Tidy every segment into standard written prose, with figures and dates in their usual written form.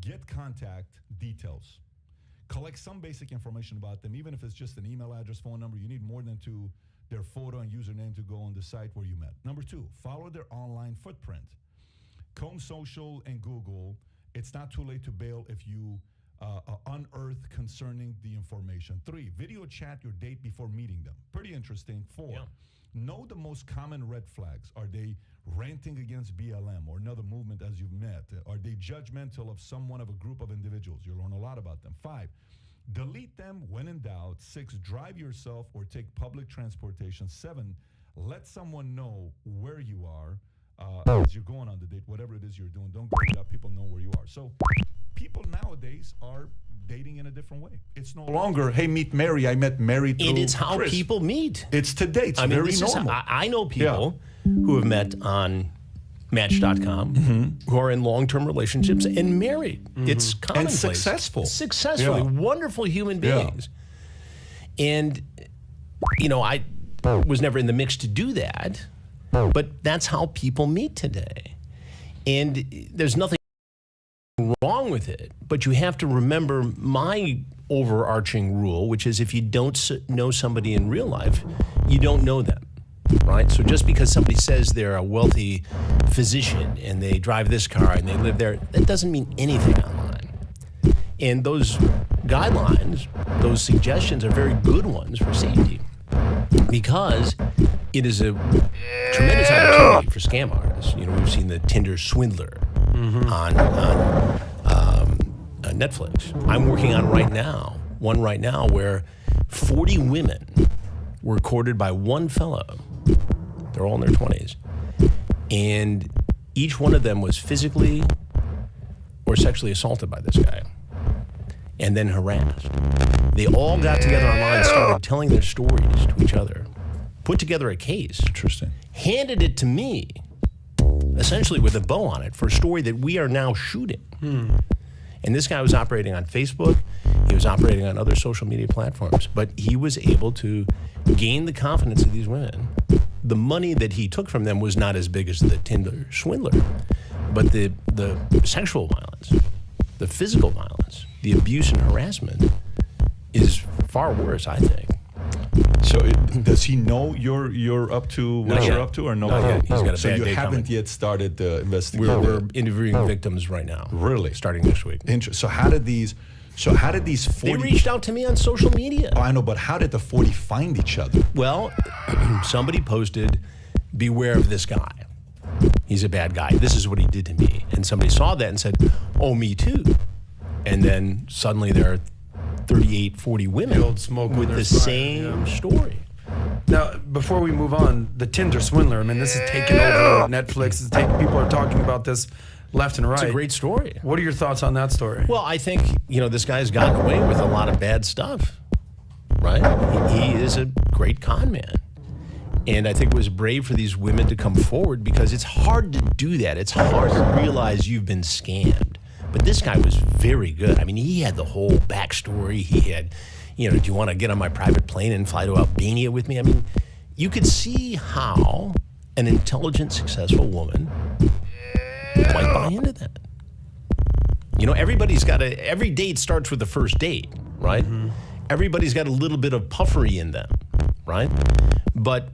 get contact details. Collect some basic information about them, even if it's just an email address, phone number. You need more than their photo and username to go on the site where you met. Number 2, follow their online footprint. Comb social and Google. It's not too late to bail if you unearth concerning the information. 3, video chat your date before meeting them. Pretty interesting. 4, know the most common red flags. Are they ranting against BLM or another movement as you've met? Are they judgmental of someone of a group of individuals? You'll learn a lot about them. 5, delete them when in doubt. 6, drive yourself or take public transportation. 7, let someone know where you are as you're going on the date, whatever it is you're doing. Don't go without people know where you are. So people nowadays are dating in a different way. It's no longer, hey, meet Mary. I met Mary through It is how Chris. people meet. It's today. It's very normal. I know people who have met on Match.com who are in long-term relationships and married. It's commonplace. And successful. Successfully. Wonderful human beings. And, you know, I was never in the mix to do that, but that's how people meet today. And there's nothing wrong with it, but you have to remember my overarching rule, which is if you don't know somebody in real life, you don't know them, right? So just because somebody says they're a wealthy physician and they drive this car and they live there, that doesn't mean anything online. And those guidelines, those suggestions are very good ones for safety because it is a tremendous opportunity for scam artists. You know, we've seen the Tinder swindler on Netflix. I'm working on one right now where 40 women were courted by one fellow. They're all in their 20s. And each one of them was physically or sexually assaulted by this guy and then harassed. They all got together online and started telling their stories to each other, put together a case. Interesting. Handed it to me, essentially with a bow on it, for a story that we are now shooting. And this guy was operating on Facebook. He was operating on other social media platforms. But he was able to gain the confidence of these women. The money that he took from them was not as big as the Tinder swindler. But the sexual violence, the physical violence, the abuse and harassment is far worse, I think. So does he know you're up to what you're up to, or no? Not yet. He's got a bad so you day haven't coming. yet started the investigation. We're interviewing victims right now. Really? Starting next week. Interesting. So how did these 40? They reached out to me on social media. Oh, I know, but how did the 40 find each other? Well, somebody posted, "Beware of this guy. He's a bad guy. This is what he did to me." And somebody saw that and said, "Oh, me too." And then suddenly there are 38, 40 women with the same story. Now, before we move on, the Tinder swindler, I mean, this is taking over Netflix. People are talking about this left and right. It's a great story. What are your thoughts on that story? Well, I think, you know, this guy's gotten away with a lot of bad stuff, right? He is a great con man. And I think it was brave for these women to come forward because it's hard to do that. It's hard to realize you've been scammed. But this guy was very good. I mean, he had the whole backstory. He had, you know, do you want to get on my private plane and fly to Albania with me? I mean, you could see how an intelligent, successful woman might buy into that. You know, every date starts with the first date, right? Everybody's got a little bit of puffery in them, right? But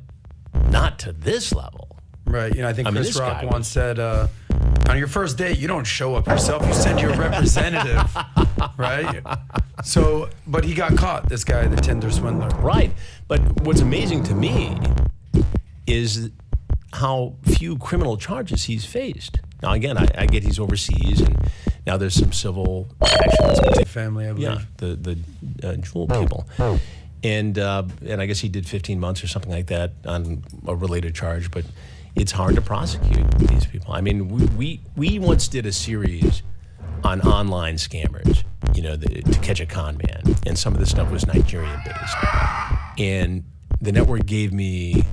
not to this level. Right. You know, I think Chris Rock once said, on your first date, you don't show up yourself, you send your representative, right? So, but he got caught, this guy, the Tinder swindler. Right. But what's amazing to me is how few criminal charges he's faced. Now, again, I get he's overseas, and now there's some civil actions. Family, I believe. Yeah, the Jewel people. And I guess he did 15 months or something like that on a related charge, but it's hard to prosecute these people. I mean, we once did a series on online scammers, you know, to catch a con man, and some of the stuff was Nigerian-based. And the network gave me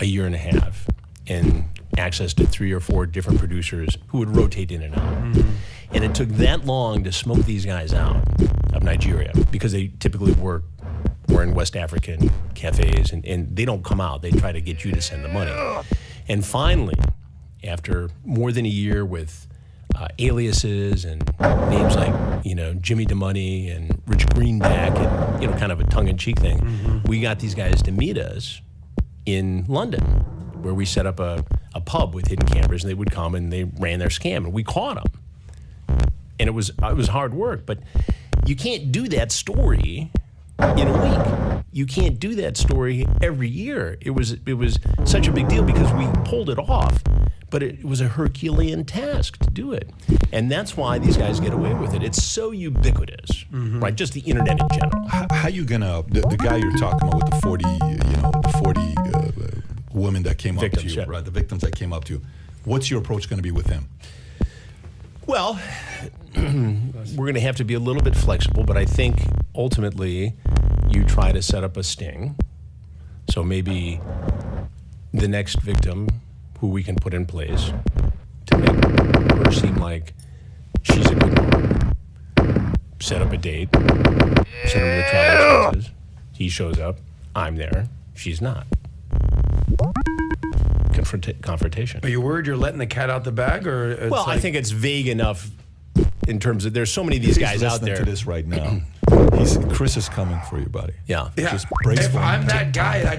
a year and a half and access to 3 or 4 different producers who would rotate in and out. And it took that long to smoke these guys out of Nigeria because they typically were in West African cafes, and they don't come out. They try to get you to send the money. And finally, after more than a year with aliases and names like, Jimmy DeMoney and Rich Greenback and, kind of a tongue-in-cheek thing. Mm-hmm. We got these guys to meet us in London, where we set up a pub with hidden cameras, and they would come and they ran their scam, and we caught them. And it was hard work, but you can't do that story in a week. You can't do that story every year. It was such a big deal because we pulled it off, but it was a Herculean task to do it. And that's why these guys get away with it. It's so ubiquitous, right? Just the internet in general. How you gonna, the guy you're talking about with the 40, the 40 women that came victims, up to you, yeah. right? The victims that came up to you. What's your approach going to be with them? Well, we're going to have to be a little bit flexible, but I think ultimately you try to set up a sting. So maybe the next victim who we can put in place to make her seem like she's a good woman. Set up a date, send him the travel expenses. He shows up, I'm there, she's not. Confrontation. Are you worried you're letting the cat out the bag, or? It's well, I think it's vague enough in terms of there's so many of these guys out there. To this right now. Chris is coming for you, buddy. Yeah. If I'm that guy,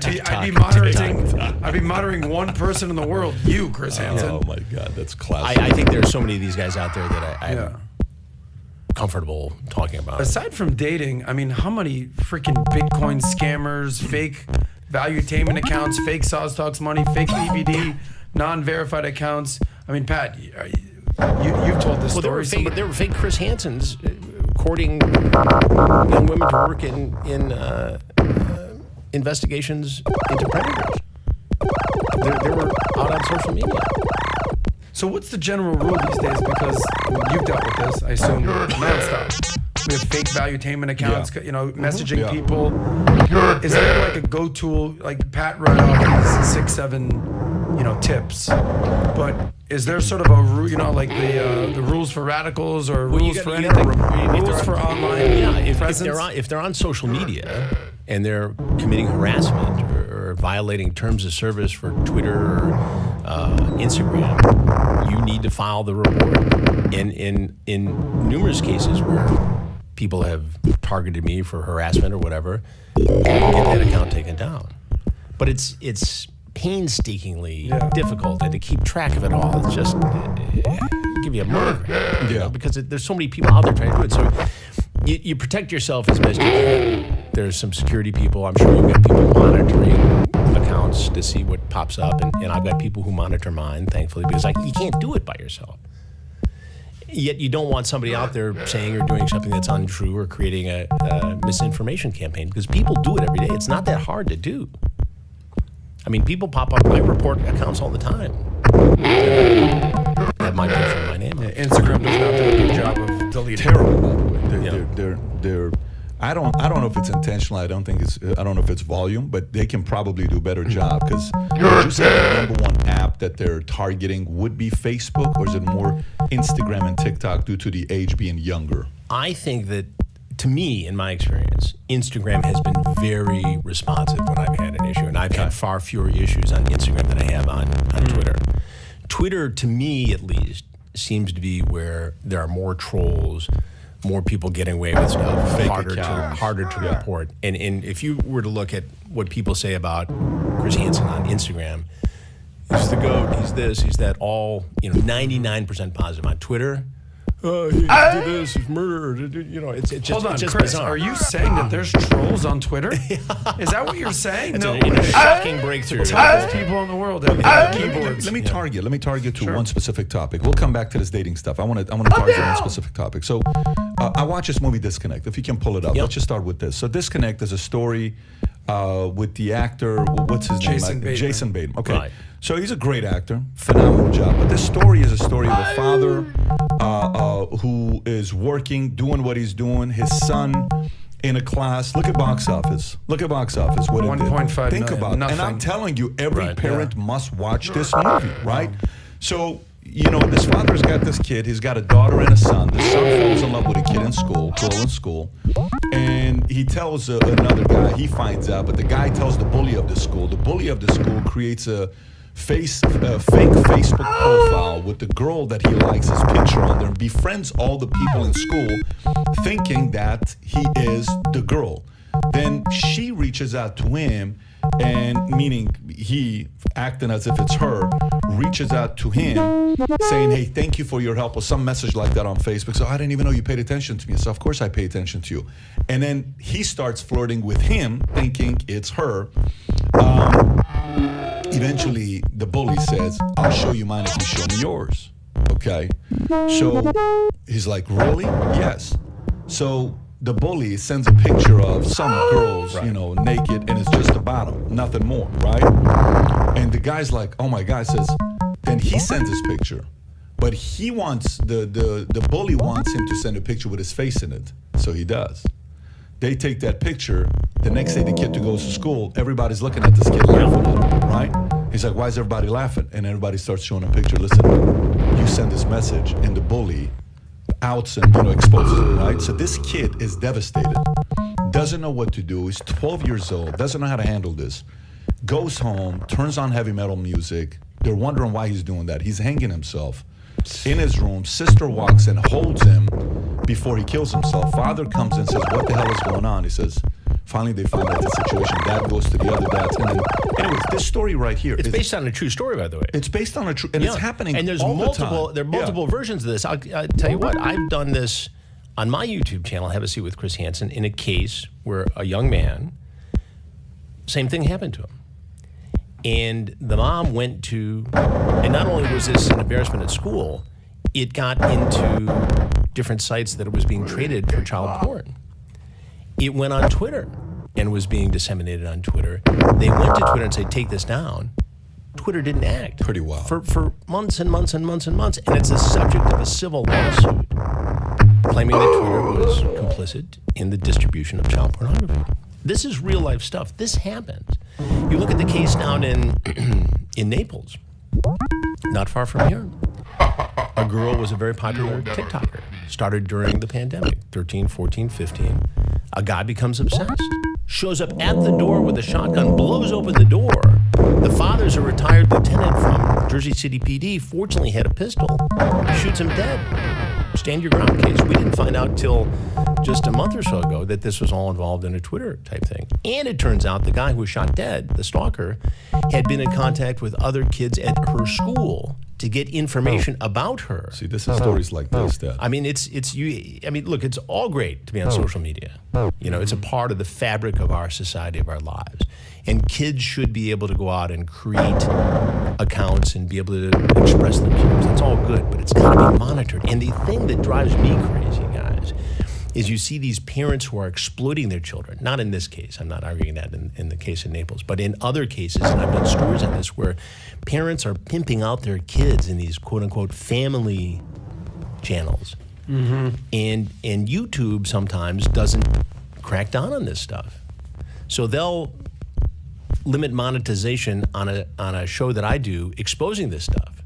I'd be monitoring one person in the world. You, Chris Hansen. Oh my God, that's classic. I think there's so many of these guys out there that I'm comfortable talking about. Aside from dating, I mean, how many freaking Bitcoin scammers, fake valuetainment accounts, fake Sauce Talks money, fake BBD, non-verified accounts? I mean, Pat, you've told this story. There were fake Chris Hansens courting young women to work in investigations into predators. They were out on social media. So what's the general rule these days? Because you've dealt with this, I assume, nonstop. We have fake valuetainment accounts, messaging people. Is there like a go-to, like Pat wrote out these 6, 7, tips, but is there sort of a, like the rules for radicals or rules for anything? Rules for online presence? If they're on social media and they're committing harassment or violating terms of service for Twitter or Instagram, you need to file the report. And in numerous cases where people have targeted me for harassment or whatever, get that account taken down. But it's painstakingly difficult, and to keep track of it all, it's just give you a migraine, because there's so many people out there trying to do it. So you protect yourself as best you can. There's some security people. I'm sure you've got people monitoring accounts to see what pops up, and I've got people who monitor mine, thankfully, because you can't do it by yourself. Yet you don't want somebody out there saying or doing something that's untrue or creating a misinformation campaign, because people do it every day. It's not that hard to do. I mean, people pop up. I report accounts all the time. That might be from my name. Instagram does not do a good job of deleting. Terrible, by the way. They're I don't know if it's intentional. I don't know if it's volume, but they can probably do a better job, because would you say the number one app that they're targeting would be Facebook, or is it more Instagram and TikTok due to the age being younger? I think that, to me, in my experience, Instagram has been very responsive when I've had an issue, and I've had far fewer issues on Instagram than I have on Twitter. Twitter, to me at least, seems to be where there are more trolls, more people getting away with stuff, harder to report. And if you were to look at what people say about Chris Hansen on Instagram, he's the GOAT, he's this, he's that, all 99% positive. On Twitter, he did this, he's murdered. It's just, hold on, it's just Chris, bizarre. are you saying that there's trolls on Twitter? Is that what you're saying? It's a shocking breakthrough. Toughest people in the world have keyboards. Let me target to one specific topic. We'll come back to this dating stuff. I want to target one specific topic. So I watched this movie Disconnect. If you can pull it up, let's just start with this. So Disconnect is a story with the actor, what's his name? Jason Bateman. Okay. Right. So he's a great actor, phenomenal job. But this story is a story of a father who is working, doing what he's doing. His son in a class. Look at box office. What it did. 1.5 Think million, about it. nothing. And I'm telling you, every parent must watch this movie, right? So, this father's got this kid. He's got a daughter and a son. The son falls in love with a kid in school, girl in school. And he tells another guy, he finds out, but the guy tells the bully of the school. The bully of the school creates a fake Facebook profile with the girl that he likes his picture on there and befriends all the people in school thinking that he is the girl. Then she reaches out to him, and meaning he acting as if it's her, reaches out to him saying, hey, thank you for your help, or some message like that on Facebook. So I didn't even know you paid attention to me. So of course I pay attention to you. And then he starts flirting with him thinking it's her. Eventually the bully says, I'll show you mine if you show me yours. Okay. So he's like, really? Yes. So the bully sends a picture of some girls, naked, and it's just the bottom, nothing more, right? And the guy's like, oh my God, says, then he sends his picture. But he wants, the bully wants him to send a picture with his face in it. So he does. They take that picture. The next day the kid goes to school, everybody's looking at this kid laughing at him, right? He's like, why is everybody laughing? And everybody starts showing a picture. Listen, you send this message, and the bully outs and exposes him, right? So this kid is devastated, doesn't know what to do. He's 12 years old, doesn't know how to handle this. Goes home, turns on heavy metal music. They're wondering why he's doing that. He's hanging himself in his room. Sister walks in, holds him before he kills himself. Father comes in and says, what the hell is going on? He says, finally they find out the situation. Dad goes to the other dads. And then, anyways, this story right here. It's based on a true story, by the way. It's based on a true, and it's happening and there's all multiple, the time. There are multiple versions of this. I'll tell you what, I've done this on my YouTube channel, Have a Seat with Chris Hansen, in a case where a young man, same thing happened to him. And the mom went to, and not only was this an embarrassment at school, it got into different sites that it was being traded for child porn. It went on Twitter and was being disseminated on Twitter. They went to Twitter and said, take this down. Twitter didn't act. Pretty wild. For months and months and months and months. And it's the subject of a civil lawsuit claiming that Twitter was complicit in the distribution of child pornography. This is real life stuff. This happens. You look at the case down in Naples, not far from here. A girl was a very popular TikToker. Started during the pandemic, 13, 14, 15. A guy becomes obsessed. Shows up at the door with a shotgun, blows open the door. The father's a retired lieutenant from Jersey City PD, fortunately had a pistol, shoots him dead. Stand your ground case. We didn't find out till just a month or so ago that this was all involved in a Twitter type thing. And it turns out the guy who was shot dead, the stalker, had been in contact with other kids at her school to get information about her. See, this is stories like this, Dad. I mean, look, it's all great to be on social media. It's a part of the fabric of our society, of our lives. And kids should be able to go out and create accounts and be able to express themselves. That's all good, but it's got to be monitored. And the thing that drives me crazy, guys, is you see these parents who are exploiting their children. Not in this case. I'm not arguing that in the case of Naples. But in other cases, and I've done stories on this, where parents are pimping out their kids in these quote-unquote family channels. Mm-hmm. And YouTube sometimes doesn't crack down on this stuff. So they'll limit monetization on a show that I do exposing this stuff.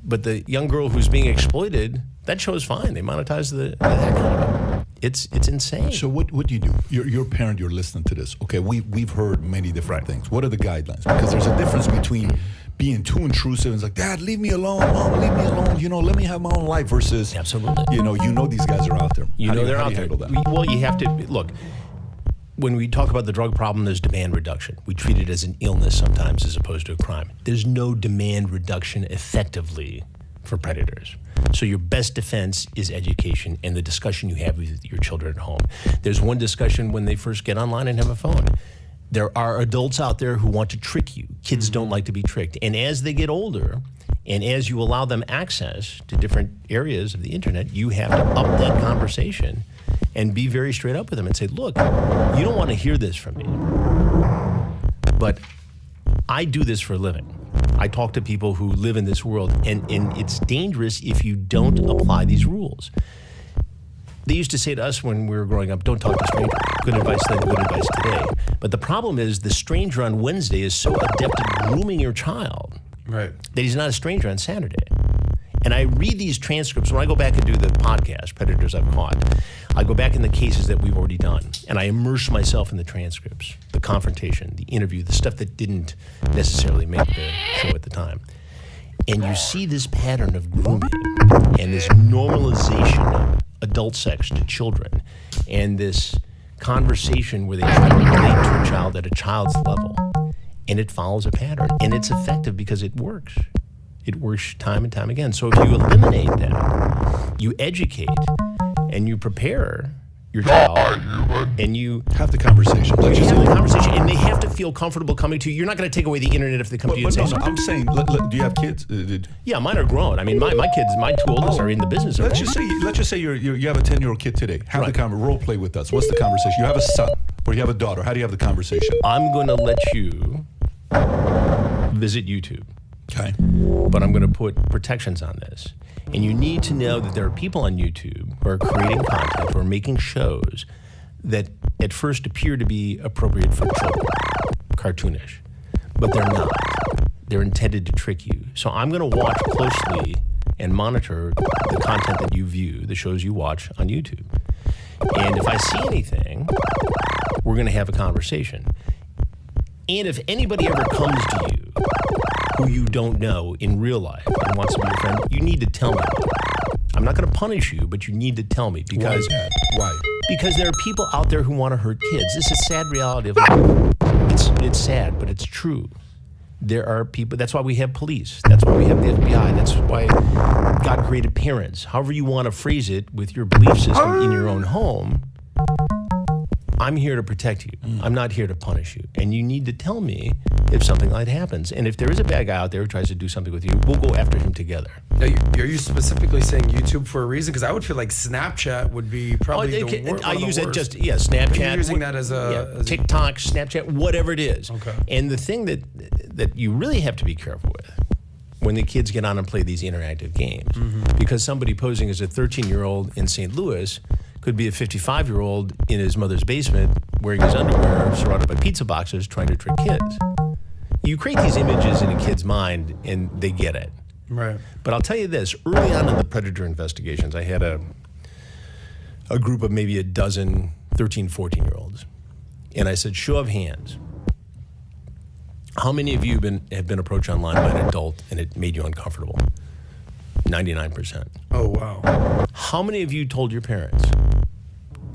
But the young girl who's being exploited, that show is fine. They monetize the heck out of it. It's insane. So what do you do? You're a parent, you're listening to this. Okay, we've heard many different things. What are the guidelines? Because there's a difference between being too intrusive and it's like, Dad, leave me alone, Mom, leave me alone, let me have my own life, versus, absolutely, these guys are out there. They're out there. Handle that? Well, you have to, look, when we talk about the drug problem, there's demand reduction. We treat it as an illness sometimes as opposed to a crime. There's no demand reduction effectively for predators. So your best defense is education and the discussion you have with your children at home. There's one discussion when they first get online and have a phone. There are adults out there who want to trick you. Kids don't like to be tricked. And as they get older, and as you allow them access to different areas of the internet, you have to up that conversation and be very straight up with them and say, look, you don't want to hear this from me, but I do this for a living. I talk to people who live in this world, and it's dangerous if you don't apply these rules. They used to say to us when we were growing up, don't talk to strangers. Good advice then, good advice today. But the problem is the stranger on Wednesday is so adept at grooming your child, right, that he's not a stranger on Saturday. And I read these transcripts. When I go back and do the podcast, Predators I've Caught, I go back in the cases that we've already done, and I immerse myself in the transcripts, the confrontation, the interview, the stuff that didn't necessarily make the show at the time. And you see this pattern of grooming and this normalization of adult sex to children and this conversation where they try to relate to a child at a child's level. And it follows a pattern. And it's effective because it works. It works time and time again. So if you eliminate that, you educate and you prepare your child and you have the conversation. Like you have the conversation, and they have to feel comfortable coming to you. You're not going to take away the internet if they come to you and say no, something. I'm saying, do you have kids? Yeah, mine are grown. I mean, my kids, my two oldest are in the business. Let's just say you have a 10-year-old kid today. Have the role play with us. What's the conversation? You have a son or you have a daughter. How do you have the conversation? I'm going to let you visit YouTube. Okay. But I'm going to put protections on this. And you need to know that there are people on YouTube who are creating content, who are making shows that at first appear to be appropriate for children, cartoonish, but they're not. They're intended to trick you. So I'm going to watch closely and monitor the content that you view, the shows you watch on YouTube. And if I see anything, we're going to have a conversation. And if anybody ever comes to you who you don't know in real life and wants to be your friend, you need to tell me. I'm not going to punish you, but you need to tell me because Why? Because there are people out there who want to hurt kids. This is a sad reality of life. It's sad, but it's true. There are people. That's why we have police. That's why we have the FBI. That's why God created parents. However you want to phrase it with your belief system in your own home. I'm here to protect you. I'm not here to punish you. And you need to tell me if something like that happens. And if there is a bad guy out there who tries to do something with you, we'll go after him together. Now, are you specifically saying YouTube for a reason? Because I would feel like Snapchat would be probably I use it just, Snapchat. You're using that as a... TikTok, Snapchat, whatever it is. Okay. And the thing that you really have to be careful with when the kids get on and play these interactive games, because somebody posing as a 13-year-old in St. Louis could be a 55-year-old in his mother's basement wearing his underwear surrounded by pizza boxes trying to trick kids. You create these images in a kid's mind and they get it. Right. But I'll tell you this, early on in the Predator investigations, I had a group of maybe a dozen 13, 14-year-olds. And I said, show of hands. How many of you have been approached online by an adult and it made you uncomfortable? 99%. Oh, wow. How many of you told your parents?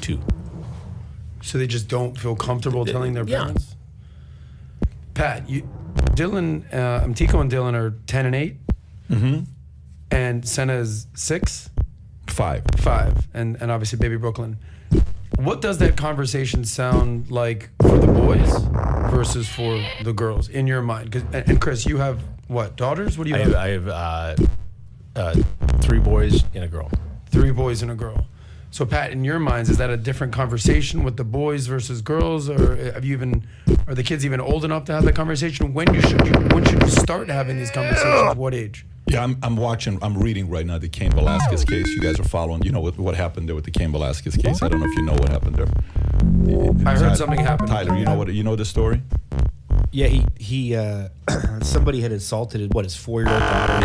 2. So they just don't feel comfortable telling their parents? Pat, Dylan, Tico and Dylan are 10 and 8? Mm-hmm. And Senna is 6? 5. 5. And obviously baby Brooklyn. What does that conversation sound like for the boys versus for the girls in your mind? And Chris, you have what, daughters? What do you have? I have 3 boys and a girl. 3 boys and a girl. So Pat, in your minds, is that a different conversation with the boys versus girls, or are the kids even old enough to have that conversation? When should you start having these conversations? What age? Yeah, I'm reading right now the Cain Velasquez case. You guys are following, what happened there with the Cain Velasquez case. I don't know if you know what happened there. I heard something happened. Tyler, you know the story? Yeah, he somebody had assaulted his 4-year-old daughter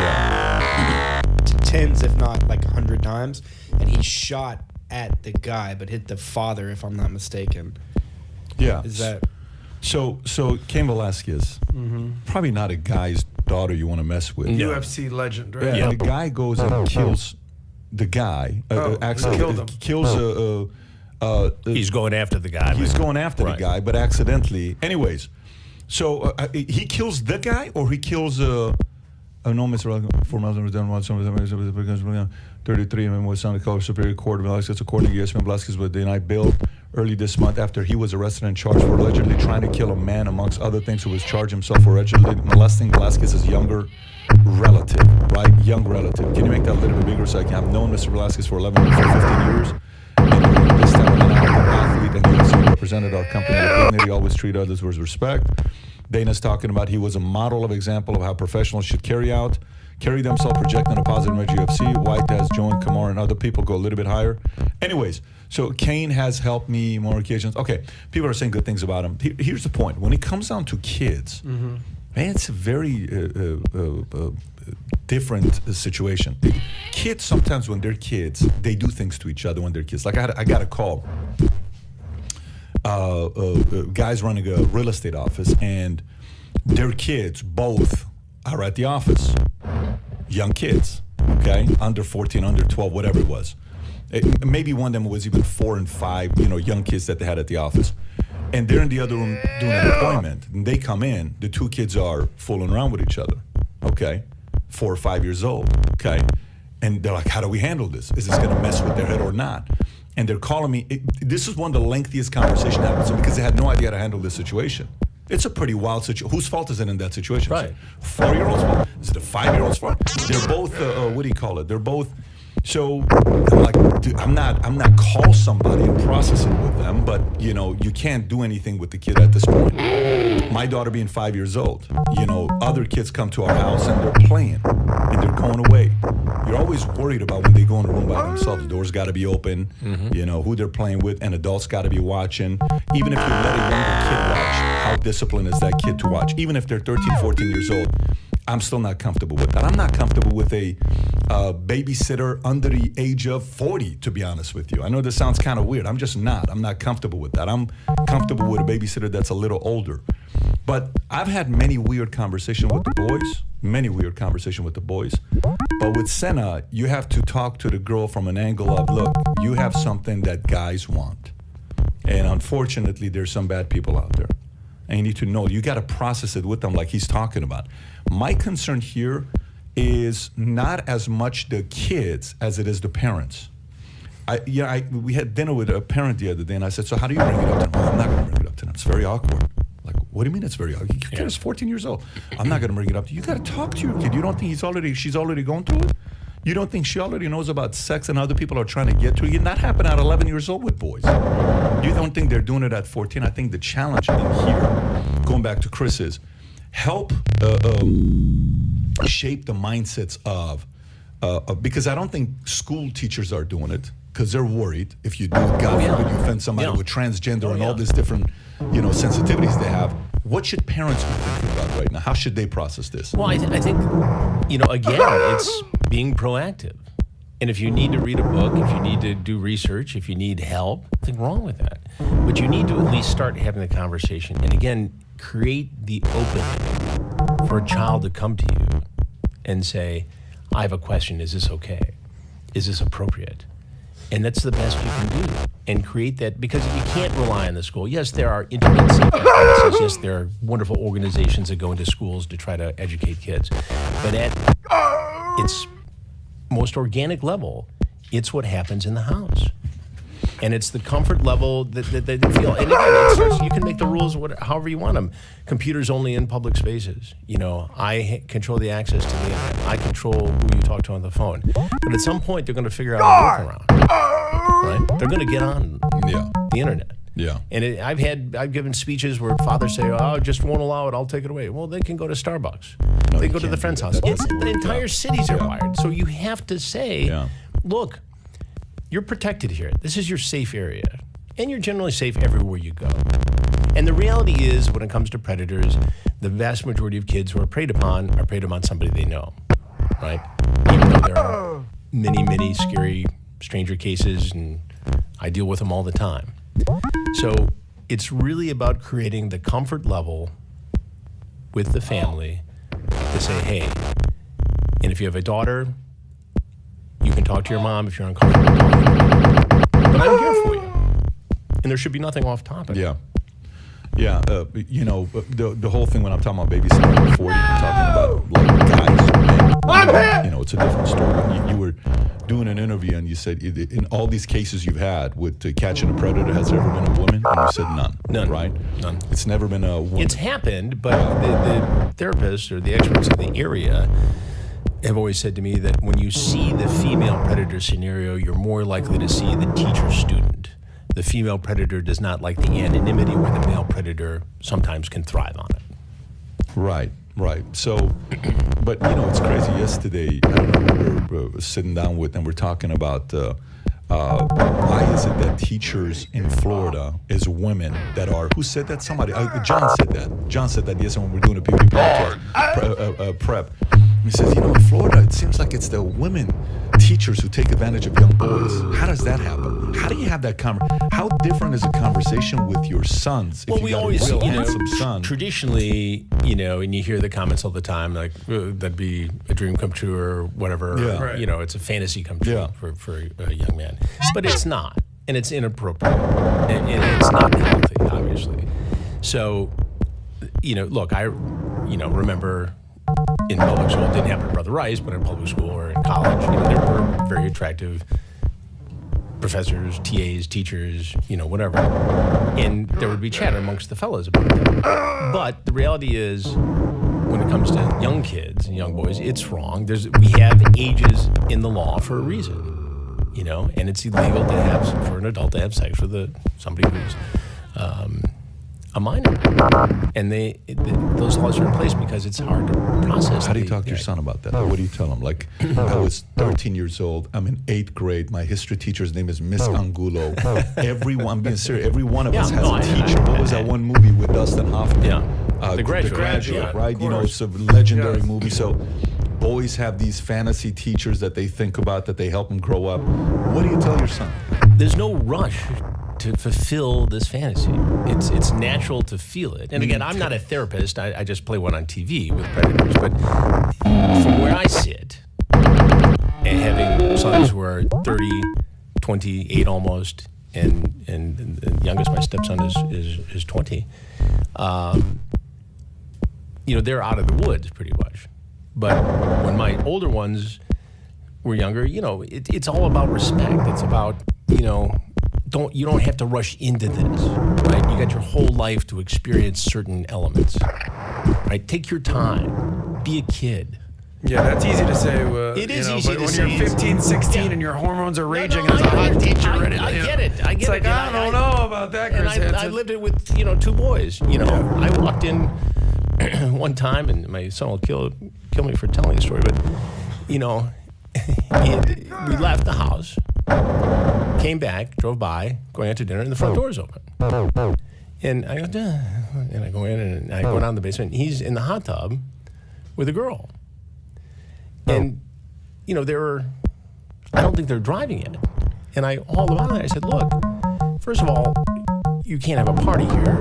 to tens, if not like 100 times, and he shot at the guy but hit the father, if I'm not mistaken. Yeah. Is that so Cain Velasquez, probably not a guy's daughter you want to mess with. UFC legend, right? Yeah. And the guy goes and kills the guy. Killed him. Kills He's going after the guy. He's going after Right. the guy, but accidentally. Anyways, so he kills the guy, or he kills no, Mr. 4 miles done 33 and was on the Colorado Superior Court of Velasquez. According to ESPN, Velasquez was denied bail early this month after he was arrested and charged for allegedly trying to kill a man, amongst other things, who was charged himself for allegedly molesting Velasquez's younger relative, right? Young relative. Can you make that a little bit bigger so I can? I've known Mr. Velasquez for 15 years. And this time, an athlete and UFC represented our company with dignity, always treat others with respect. Dana's talking about he was a model of example of how professionals should carry themselves, projecting a positive image of UFC. White has joined Kamar and other people go a little bit higher. Anyways, so Cain has helped me more occasions. Okay, people are saying good things about him. Here's the point. When it comes down to kids, man, it's a very different situation. Kids, sometimes when they're kids, they do things to each other when they're kids. Like I got a call. Guys running a real estate office, and their kids both are at the office. Young kids, okay? Under 14, under 12, whatever it was. Maybe one of them was even 4 and 5, young kids that they had at the office. And they're in the other room doing an appointment. And they come in, the two kids are fooling around with each other, okay? 4 or 5 years old, okay? And they're like, how do we handle this? Is this gonna mess with their head or not? And they're calling me. This is one of the lengthiest conversations I had with them because they had no idea how to handle this situation. It's a pretty wild situation. Whose fault is it in that situation? Right. 4-year-old's fault? Is it a 5-year-old's fault? They're both, what do you call it? They're both, so I'm like, dude, I'm not call somebody and process it with them, but you can't do anything with the kid at this point. My daughter being 5 years old, other kids come to our house and they're playing and they're going away. You're always worried about when they go in a room by themselves. The door's got to be open, who they're playing with, and adults got to be watching. Even if you let a younger kid watch, how disciplined is that kid to watch? Even if they're 13, 14 years old, I'm still not comfortable with that. I'm not comfortable with a babysitter under the age of 40, to be honest with you. I know this sounds kind of weird. I'm just not. I'm not comfortable with that. I'm comfortable with a babysitter that's a little older. But I've had many weird conversations with the boys, But with Senna, you have to talk to the girl from an angle of, look, you have something that guys want. And unfortunately, there's some bad people out there. And you need to know, you got to process it with them like he's talking about. My concern here is not as much the kids as it is the parents. We had dinner with a parent the other day, and I said, so how do you bring it up to them? Well, I'm not going to bring it up to them. It's very awkward. Like, what do you mean it's very awkward? Your kid is 14 years old. I'm not going to bring it up to you. You got to talk to your kid. You don't think she's already going through it? You don't think she already knows about sex and other people are trying to get to it? That happened at 11 years old with boys. You don't think they're doing it at 14? I think the challenge in here, going back to Chris, is help shape the mindsets of because I don't think school teachers are doing it because they're worried if you do it, God forbid you offend somebody with transgender and all these different sensitivities they have. What should parents be thinking about right now? How should they process this? Well, I think, again, it's being proactive. And if you need to read a book, if you need to do research, if you need help, nothing wrong with that. But you need to at least start having the conversation. And again, create the opening for a child to come to you and say, I have a question. Is this okay? Is this appropriate? And that's the best you can do. And create that, because you can't rely on the school. Yes, there are internet safety classes. Yes, there are wonderful organizations that go into schools to try to educate kids. But at its most organic level, it's what happens in the house. And it's the comfort level that they feel. And again, you can make the rules however you want them. Computers only in public spaces. I control the access to the internet. I control who you talk to on the phone. But at some point, they're going to figure out a workaround. Right? They're going to get on the internet. Yeah. And I've given speeches where fathers say, "Oh, just won't allow it. I'll take it away." Well, they can go to Starbucks. No, they go to the friend's house. The entire cities are wired. So you have to say, look, you're protected here. This is your safe area. And you're generally safe everywhere you go. And the reality is, when it comes to predators, the vast majority of kids who are preyed upon somebody they know, right? Even though there are many, many scary stranger cases, and I deal with them all the time. So it's really about creating the comfort level with the family to say, hey, and if you have a daughter, you can talk to your mom if you're uncomfortable talking to me. But I'm here for you. And there should be nothing off topic. Yeah. Yeah, the whole thing when I'm talking about babysitting before, you're talking about like guys, men. It's a different story. You were doing an interview and you said, in all these cases you've had with catching a predator, has there ever been a woman? And you said none. None. Right? None. It's never been a woman. It's happened, but the therapists or the experts in the area have always said to me that when you see the female predator scenario, you're more likely to see the teacher-student. The female predator does not like the anonymity where the male predator sometimes can thrive on it. Right. So, but it's crazy. Yesterday, I remember we were sitting down with, and we're talking about why is it that teachers in Florida is women that are, who said that? Somebody, John said that. John said that yesterday when we were doing a PPP prep. He says, in Florida, it seems like it's the women teachers who take advantage of young boys. How does that happen? How do you have that How different is a conversation with your sons? Well, if you we got always, a real handsome son? traditionally, and you hear the comments all the time, like, that'd be a dream come true or whatever. Yeah. Or, Right. it's a fantasy come true Yeah. for a young man. But it's not. And it's inappropriate. And it's not healthy, obviously. So, look, I, remember in public school, it didn't happen to Brother Rice, but in public school or in college, there were very attractive professors, TAs, teachers, whatever. And there would be chatter amongst the fellas about that. But the reality is, when it comes to young kids and young boys, it's wrong. We have ages in the law for a reason, and it's illegal for an adult to have sex with somebody who's a minor. And those laws are in place because it's hard to process. How do you talk to your son about that? What do you tell him? Like, I was 13 years old. I'm in 8th grade. My history teacher's name is Miss Angulo. I'm being serious. Every one of us has a teacher. What was that one movie with Dustin Hoffman? Yeah. The Graduate. The Graduate, Yeah, right? It's a legendary movie. So boys have these fantasy teachers that they think about, that they help them grow up. What do you tell your son? There's no rush to fulfill this fantasy. It's natural to feel it. And again, I'm not a therapist. I just play one on TV with predators. But from where I sit, and having sons who are 30, 28 almost, and the youngest, my stepson, is 20, they're out of the woods pretty much. But when my older ones were younger, it's all about respect. It's about, you don't have to rush into this, right? You got your whole life to experience certain elements, right? Take your time. Be a kid. Yeah, that's easy to say. It is easy but to when say. you're 15, 16, and your hormones are raging as a hot teacher, ready to. I get it. I get It's like, it. I don't know about that, And Chris. I lived it with 2 boys. I walked in one time, and my son will kill me for telling the story, but we left the house, came back, drove by, going out to dinner, and the front door is open. And I go, duh. And I go in, and I go down to the basement. And he's in the hot tub with a girl. And, I don't think they're driving yet. And I hauled them out of there. I said, look, first of all, you can't have a party here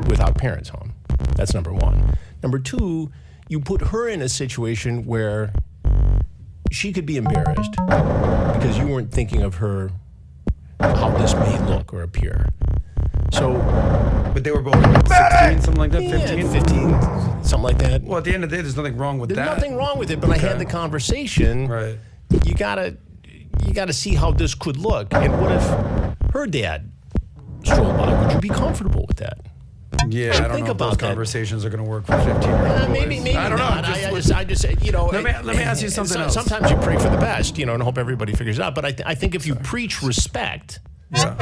without parents home. That's number one. Number two, you put her in a situation where she could be embarrassed because you weren't thinking of her, how this may look or appear. So, But they were both 16, something like that, 15? 15, something like that. Well, at the end of the day, there's nothing wrong with There's that. nothing wrong with it, but I had the conversation. Right. You gotta see how this could look. And what if her dad strolled by? Would you be comfortable with that? Yeah, I don't think know if those about that. conversations are going to work for 15-year-old boys. Maybe I don't not. know. I just let me ask you something else. Sometimes you pray for the best, and hope everybody figures it out. But I think if you preach respect, Yeah.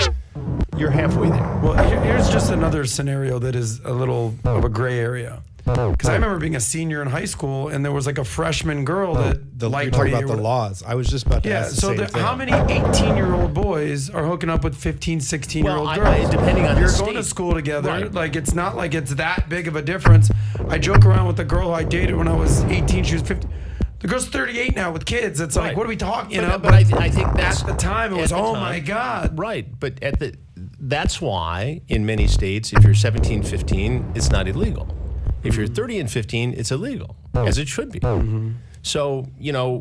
you're halfway there. Well, here's just another scenario that is a little of a gray area. Because I remember being a senior in high school, and there was like a freshman girl that You're liked talking me. about the laws. I was just about to Yeah, ask the so same thing. how many 18-year-old boys are hooking up with 15, 16-year-old Well, girls? depending on You're the going to state. school together. Right. Like, it's not like it's that big of a difference. I joke around with the girl who I dated when I was 18. She was 15. The girl's 38 now with kids. It's like, Right. what are we talking? But I think that's at the time it was, oh my God. Right, but that's why in many states, if you're 17, 15, it's not illegal. If you're 30 and 15, it's illegal, as it should be. So,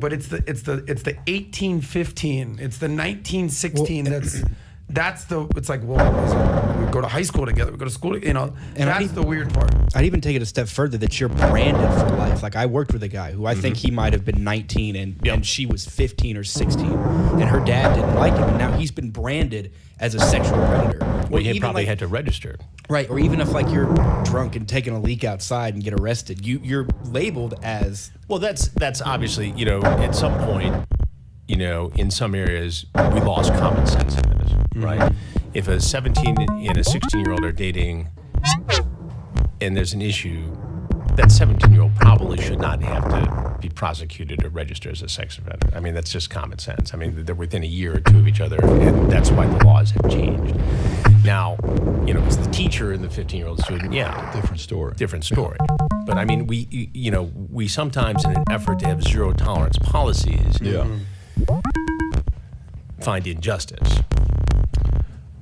But it's the 18-15. It's the 19-16. It's like, well, we go to high school together. We go to school. And that's the weird part. I'd even take it a step further that you're branded for life. Like, I worked with a guy who I think he might have been 19 and she was 15 or 16, and her dad didn't like him, and now he's been branded as a sexual predator. well, you Even probably had to register. Right, or even if like you're drunk and taking a leak outside and get arrested, you're labeled as. Well, that's obviously, at some point, in some areas, we lost common sense in this, right? If a 17 and a 16-year-old are dating and there's an issue, that 17-year-old probably should not have to be prosecuted or register as a sex offender. I mean, that's just common sense. I mean, they're within a year or two of each other, and that's why the laws have changed. Now, it's the teacher and the 15-year-old student, Different story. different story. But I mean, we sometimes, in an effort to have zero tolerance policies, find injustice.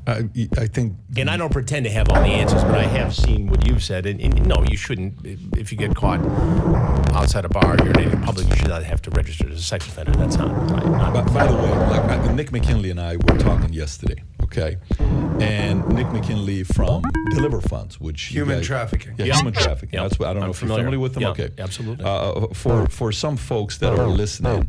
I think, and I don't pretend to have all the answers, but I have seen what you've said. And no, you shouldn't. If you get caught outside a bar, you're in public, you should not have to register as a sex offender. That's not right. By the way, like Nick McKinley and I were talking yesterday, okay? And Nick McKinley from Deliver Funds, which human trafficking. Yeah, human trafficking. That's what I don't know if you're familiar with them. Yeah, okay, absolutely. For some folks that are listening.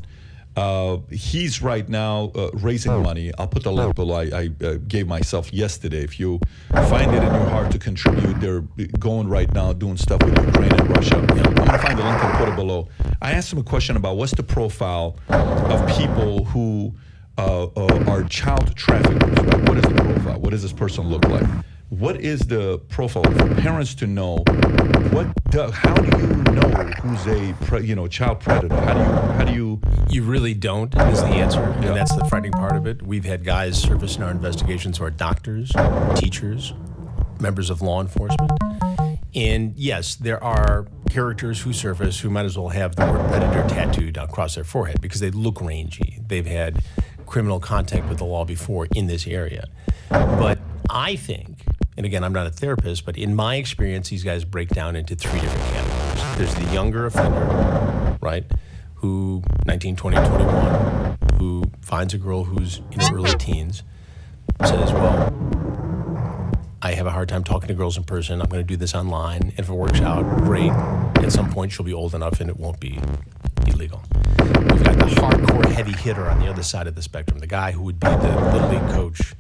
He's right now raising money. I'll put the link below. I gave myself yesterday. If you find it in your heart to contribute, they're going right now doing stuff with Ukraine and Russia. I'm going to find the link and put it below. I asked him a question about what's the profile of people who are child traffickers. Right? What is the profile? What does this person look like? What is the profile for parents to know? How do you know who's a child predator? How do you? You really don't, is the answer, and that's the frightening part of it. We've had guys surface in our investigations who are doctors, teachers, members of law enforcement, and yes, there are characters who surface who might as well have the word predator tattooed across their forehead because they look rangy. They've had criminal contact with the law before in this area, but I think. And again, I'm not a therapist, but in my experience, these guys break down into three different categories. There's the younger offender, right, who, 19, 20, 21, who finds a girl who's in her early teens, says, well, I have a hard time talking to girls in person. I'm going to do this online. And if it works out, great. At some point, she'll be old enough and it won't be illegal. We've got the hardcore heavy hitter on the other side of the spectrum, the guy who would be the Little League coach,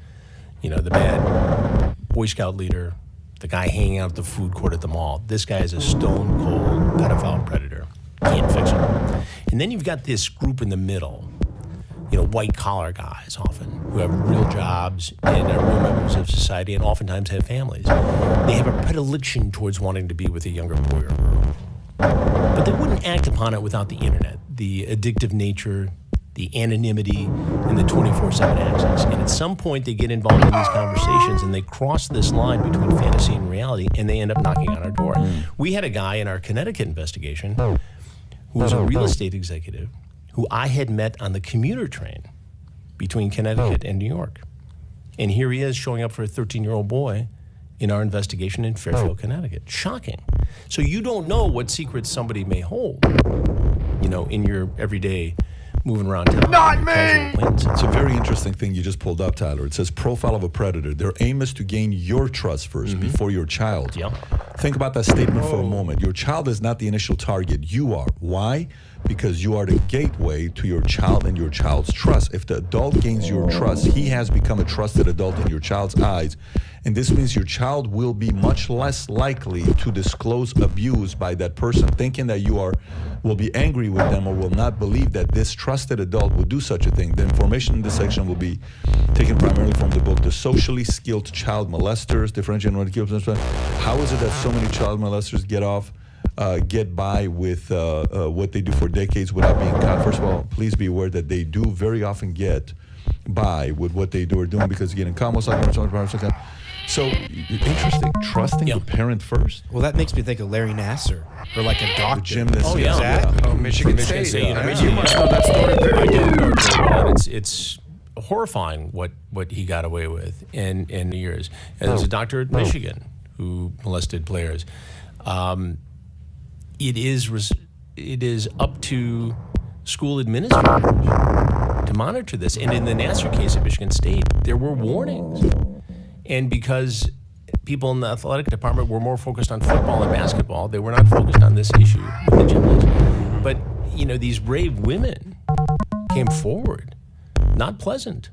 the bad Boy Scout leader, the guy hanging out at the food court at the mall. This guy is a stone cold pedophile predator. Can't fix him. And then you've got this group in the middle, white collar guys often, who have real jobs and are real members of society and oftentimes have families. They have a predilection towards wanting to be with a younger boy or girl. But they wouldn't act upon it without the internet, the addictive nature, the anonymity, and the 24/7 access. And at some point, they get involved in these conversations, and they cross this line between fantasy and reality, and they end up knocking on our door. We had a guy in our Connecticut investigation who was a real estate executive who I had met on the commuter train between Connecticut and New York. And here he is showing up for a 13-year-old boy in our investigation in Fairfield, Connecticut. Shocking. So you don't know what secrets somebody may hold, in your everyday moving around town. Not me! It's a very interesting thing you just pulled up, Tyler. It says profile of a predator. Their aim is to gain your trust first before your child. Yeah. Think about that statement for a moment. Your child is not the initial target. You are. Why? Because you are the gateway to your child and your child's trust. If the adult gains your trust, he has become a trusted adult in your child's eyes. And this means your child will be much less likely to disclose abuse by that person, thinking that you will be angry with them or will not believe that this trusted adult would do such a thing. The information in this section will be taken primarily from the book, The Socially Skilled Child Molesters, Differentiating What Kills. How is it that so many child molesters get by with what they do for decades without being caught? First of all, please be aware that they do very often get by with what they are doing because getting caught most likely. So interesting. Trusting the parent first. Well, that makes me think of Larry Nassar or like a doctor. The gymnast. Oh, yeah. Exactly. Oh, Michigan State. State. I mean, you must know that story very I do well. know it very well. It's horrifying what he got away with in the years. And there's a doctor at Michigan who molested players. It is up to school administrators to monitor this. And in the Nassar case at Michigan State, there were warnings. And because people in the athletic department were more focused on football and basketball, they were not focused on this issue with the gymnasts. But, these brave women came forward, not pleasant,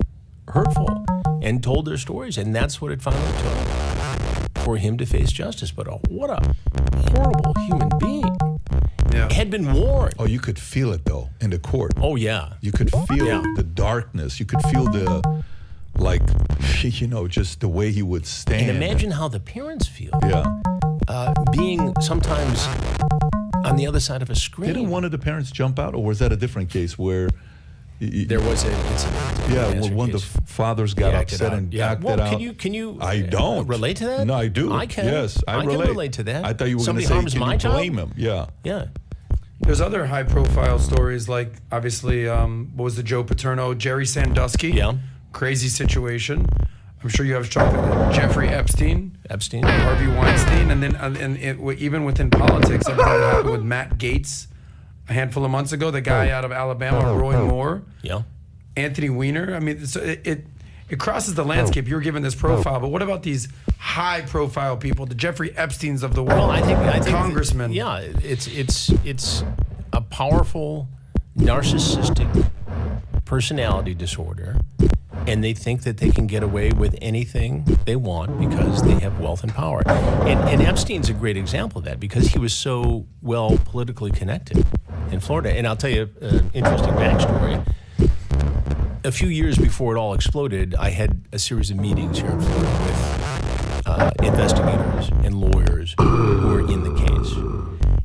hurtful, and told their stories. And that's what it finally took for him to face justice. But what a horrible human being. Yeah. Had been warned. Oh, you could feel it, though, in the court. Oh, yeah. You could feel the darkness. You could feel just the way he would stand. And imagine how the parents feel. Yeah. Being sometimes on the other side of a screen. Didn't one of the parents jump out, or was that a different case where, There was an incident. Yeah, in well, Answer one of the Case. fathers got He acted upset out. and Yeah. acted Well, out. can you? I don't relate to that. No, I do. I can. Yes, I can relate. relate to that. I thought you were going to Somebody say, harms can my you child? blame him? Yeah. Yeah. There's other high-profile stories, like obviously, what was the Joe Paterno, Jerry Sandusky? Yeah. Crazy situation. I'm sure you have strong. Jeffrey Epstein, Epstein. Harvey Weinstein, and then even within politics, everything that happened with Matt Gaetz a handful of months ago. The guy out of Alabama, Roy Moore, Yeah. Anthony Weiner. I mean, it crosses the landscape. You're given this profile, but what about these high-profile people, the Jeffrey Epsteins of the world, Well, I think congressmen? Yeah, it's a powerful narcissistic personality disorder, and they think that they can get away with anything they want because they have wealth and power. And Epstein's a great example of that because he was so well politically connected in Florida. And I'll tell you an interesting backstory. A few years before it all exploded, I had a series of meetings here in Florida with investigators and lawyers who were in the case.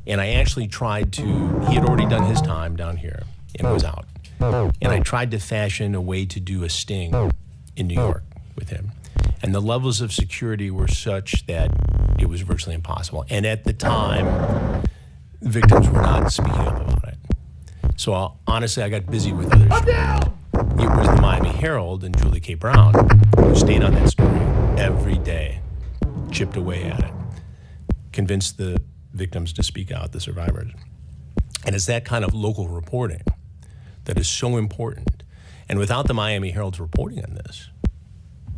And I actually tried to, he had already done his time down here and was out. And I tried to fashion a way to do a sting in New York with him. And the levels of security were such that it was virtually impossible. And at the time, victims were not speaking up about it. So honestly, I got busy with other stories. It was the Miami Herald and Julie K. Brown who stayed on that story every day, chipped away at it, convinced the victims to speak out, the survivors. And it's that kind of local reporting that is so important. And without the Miami Herald's reporting on this,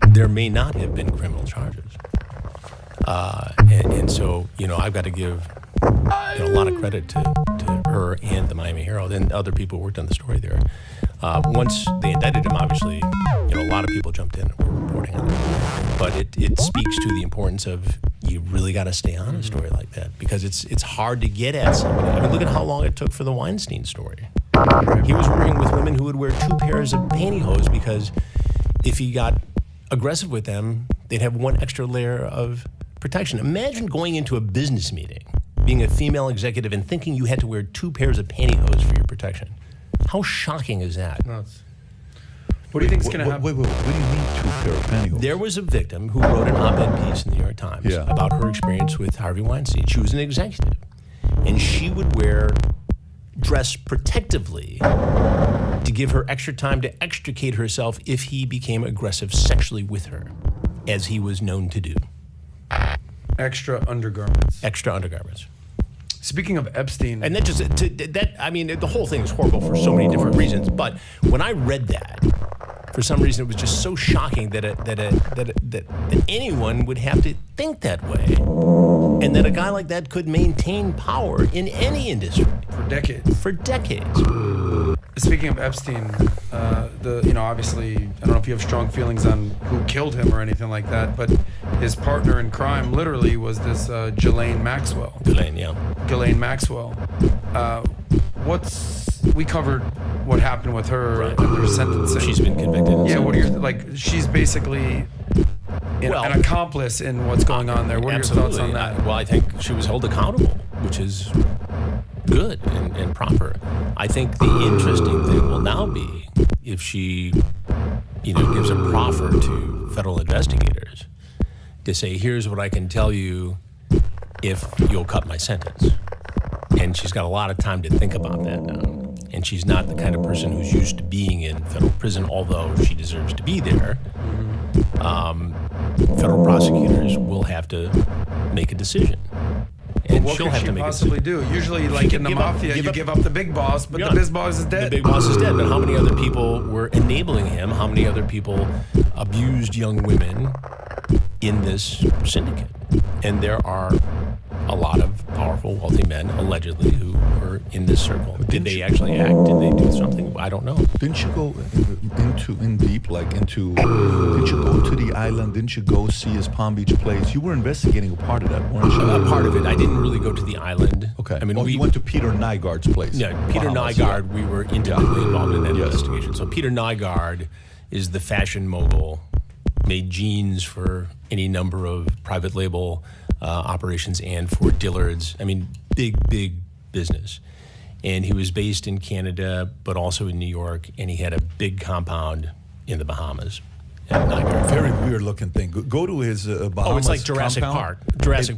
there may not have been criminal charges. And so, I've got to give a lot of credit to her and the Miami Herald and other people who worked on the story there. Once they indicted him, obviously, a lot of people jumped in and were reporting on it. But it speaks to the importance of you really got to stay on a story like that because it's hard to get at somebody. I mean, look at how long it took for the Weinstein story. He was working with women who would wear 2 pairs of pantyhose because if he got aggressive with them, they'd have one extra layer of protection. Imagine going into a business meeting, being a female executive and thinking you had to wear 2 pairs of pantyhose for your protection. How shocking is that? Nuts. What do you think is going to happen? Wait, what do you mean 2 pair of pantyhose? There was a victim who wrote an op-ed piece in the New York Times about her experience with Harvey Weinstein. She was an executive, and she would dress protectively to give her extra time to extricate herself if he became aggressive sexually with her, as he was known to do. Extra undergarments. Extra undergarments. Speaking of Epstein, And the whole thing is horrible for so many different reasons. But when I read that, for some reason, it was just so shocking that anyone would have to think that way, and that a guy like that could maintain power in any industry for decades. for decades. Speaking of Epstein, obviously, I don't know if you have strong feelings on who killed him or anything like that, but his partner in crime literally was this Ghislaine Maxwell. Ghislaine Maxwell. We covered what happened with her and her sentencing. She's been convicted. Yeah, what are your she's basically an accomplice in what's going on there. What are your thoughts on that? I think she was held accountable, which is good and proper. I think the interesting thing will now be if she, gives a proffer to federal investigators to say, here's what I can tell you if you'll cut my sentence. And she's got a lot of time to think about that now. And she's not the kind of person who's used to being in federal prison, although she deserves to be there. Federal prosecutors will have to make a decision. And what she'll could have she to make possibly do? Usually, like in the mafia, you give up the big boss, but the big boss is dead. The big boss is dead. But how many other people were enabling him? How many other people abused young women in this syndicate? And there are a lot of powerful, wealthy men, allegedly, who were in this circle. Did they actually act? Did they do something? I don't know. Didn't you go didn't you go to the island? Didn't you go see his Palm Beach place? You were investigating a part of that, weren't you? A part of it. I didn't really go to the island. Okay. I mean, you went to Peter Nygaard's place. Yeah, Peter Bahamas, Nygaard, we were intimately involved in that Yes. investigation. So Peter Nygaard is the fashion mogul, made jeans for any number of private label operations and for Dillard's. I mean, big business. And he was based in Canada, but also in New York, and he had a big compound in the Bahamas. Very weird looking thing. Go to his Bahamas. Oh, it's like Jurassic compound.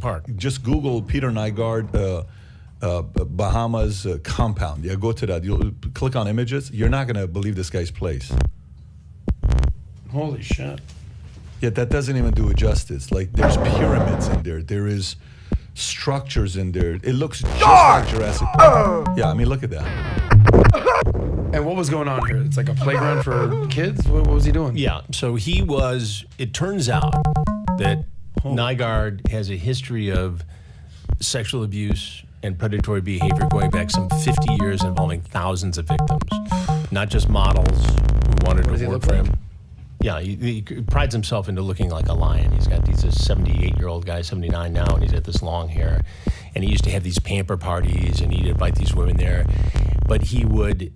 Park. Just Google Peter Nygaard Bahamas compound. Yeah, go to that. You'll click on images. You're not gonna believe this guy's place. Holy shit. Yeah, that doesn't even do it justice. Like, there's pyramids in there. There is structures in there. It looks just like Jurassic Park. Yeah, I mean, look at that. And what was going on here? It's like a playground for kids? What was he doing? Yeah, so it turns out that Nygaard has a history of sexual abuse and predatory behavior going back some 50 years involving thousands of victims, not just models who wanted to work for him. Yeah, he prides himself into looking like a lion. He's a 78-year-old guy, 79 now, and he's got this long hair. And he used to have these pamper parties, and he'd invite these women there. But he would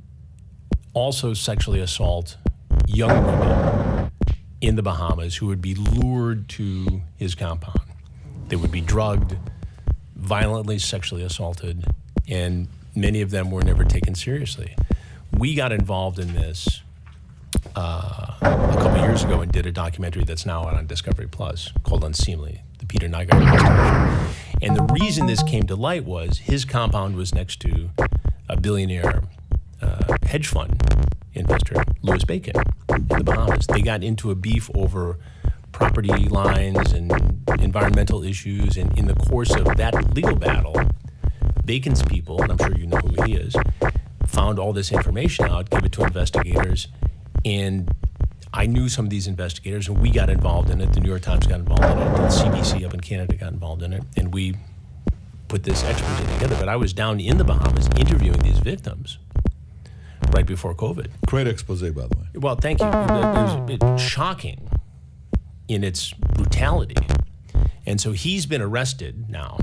also sexually assault young women in the Bahamas who would be lured to his compound. They would be drugged, violently sexually assaulted, and many of them were never taken seriously. We got involved in this a couple years ago and did a documentary that's now out on Discovery Plus called Unseemly, the Peter Nygaard investigation. And the reason this came to light was his compound was next to a billionaire hedge fund investor, Louis Bacon, in the Bahamas. They got into a beef over property lines and environmental issues, and in the course of that legal battle, Bacon's people, and I'm sure you know who he is, found all this information out, gave it to investigators, and I knew some of these investigators, and we got involved in it. The New York Times got involved in it. The CBC up in Canada got involved in it, and we put this expose together. But I was down in the Bahamas interviewing these victims right before COVID. Great expose, by the way. Well, thank you. It was shocking in its brutality. And so he's been arrested now,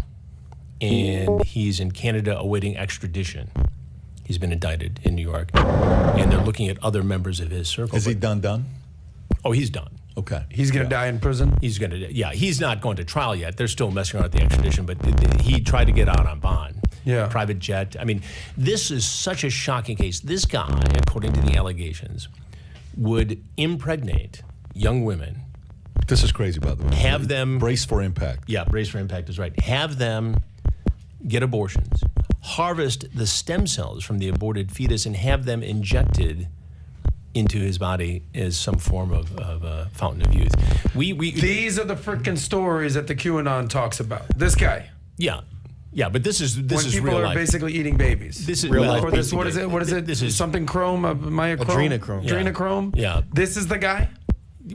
and he's in Canada awaiting extradition. He's been indicted in New York, and they're looking at other members of his circle. Is he done? Oh, he's done. Okay. He's going to die in prison? He's not going to trial yet. They're still messing around with the extradition, but he tried to get out on bond. Yeah. Private jet. I mean, this is such a shocking case. This guy, according to the allegations, would impregnate young women. This is crazy, by the way. Have them... Brace for impact. Yeah, brace for impact is right. Have them get abortions, harvest the stem cells from the aborted fetus, and have them injected into his body as some form of a fountain of youth. These are the freaking stories that the QAnon talks about. This guy. Yeah, but this is when real life. When people are basically eating babies. This is real life. Or this, what is it? What is it? This is something chrome, myochrome? Adrenochrome. Adrenochrome? Yeah. This is the guy?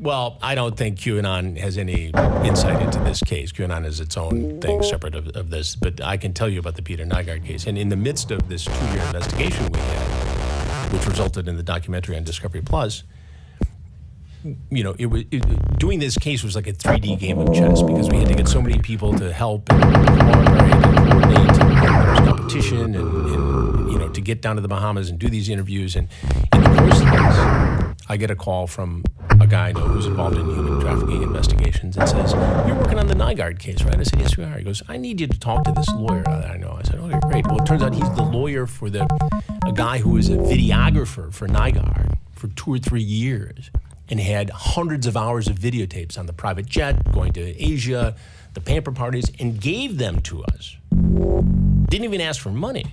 Well, I don't think QAnon has any insight into this case. QAnon is its own thing, separate of this. But I can tell you about the Peter Nygaard case. And in the midst of this 2-year investigation we had, which resulted in the documentary on Discovery Plus, you know, doing this case was like a 3D game of chess, because we had to get so many people to help and cooperate and coordinate, and there was competition, and you know, to get down to the Bahamas and do these interviews. And in the course of this, I get a call from a guy I know who's involved in human trafficking investigations and says, "You're working on the Nygaard case, right?" I said, "Yes, we are." He goes, "I need you to talk to this lawyer that I know." I said, "Okay, great." Well, it turns out he's the lawyer for a guy who was a videographer for Nygaard for 2 or 3 years, and had hundreds of hours of videotapes on the private jet, going to Asia, the pamper parties, and gave them to us. Didn't even ask for money.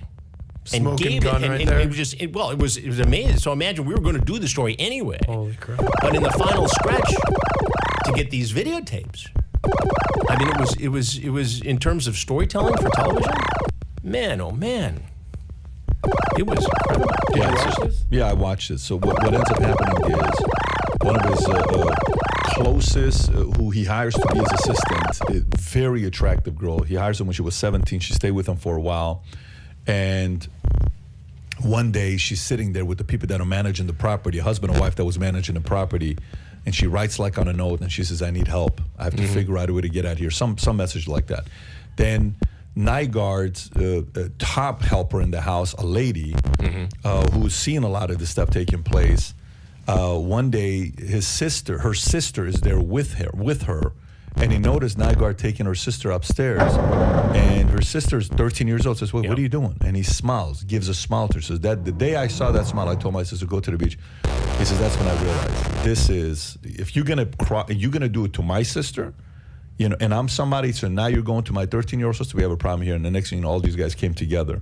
And Smoking gave gun it, right and there. it was just, it was amazing. So imagine we were going to do the story anyway. Holy crap. But in the final stretch, to get these videotapes, I mean, it was in terms of storytelling for television, man, oh man. It was incredible. Did you watch this? Yeah, I watched it. So what ends up happening is one of his closest, who he hires to be his assistant, a very attractive girl. He hires her when she was 17. She stayed with him for a while. And one day she's sitting there with the people that are managing the property, a husband and wife that was managing the property. And she writes like on a note, and she says, "I need help. I have to figure out a way to get out of here." Some message like that. Then Nygaard's top helper in the house, a lady who's seen a lot of this stuff taking place. One day, her sister is there with her, and he noticed Nygaard taking her sister upstairs, and her sister's 13 years old. Says, "Wait, what are you doing?" And he smiles, gives a smile to her. Says, "That the day I saw that smile, I told my sister go to the beach." He says, "That's when I realized this is if you're gonna do it to my sister." You know, and I'm somebody, so now you're going to my 13-year-old sister, we have a problem here. And the next thing you know, all these guys came together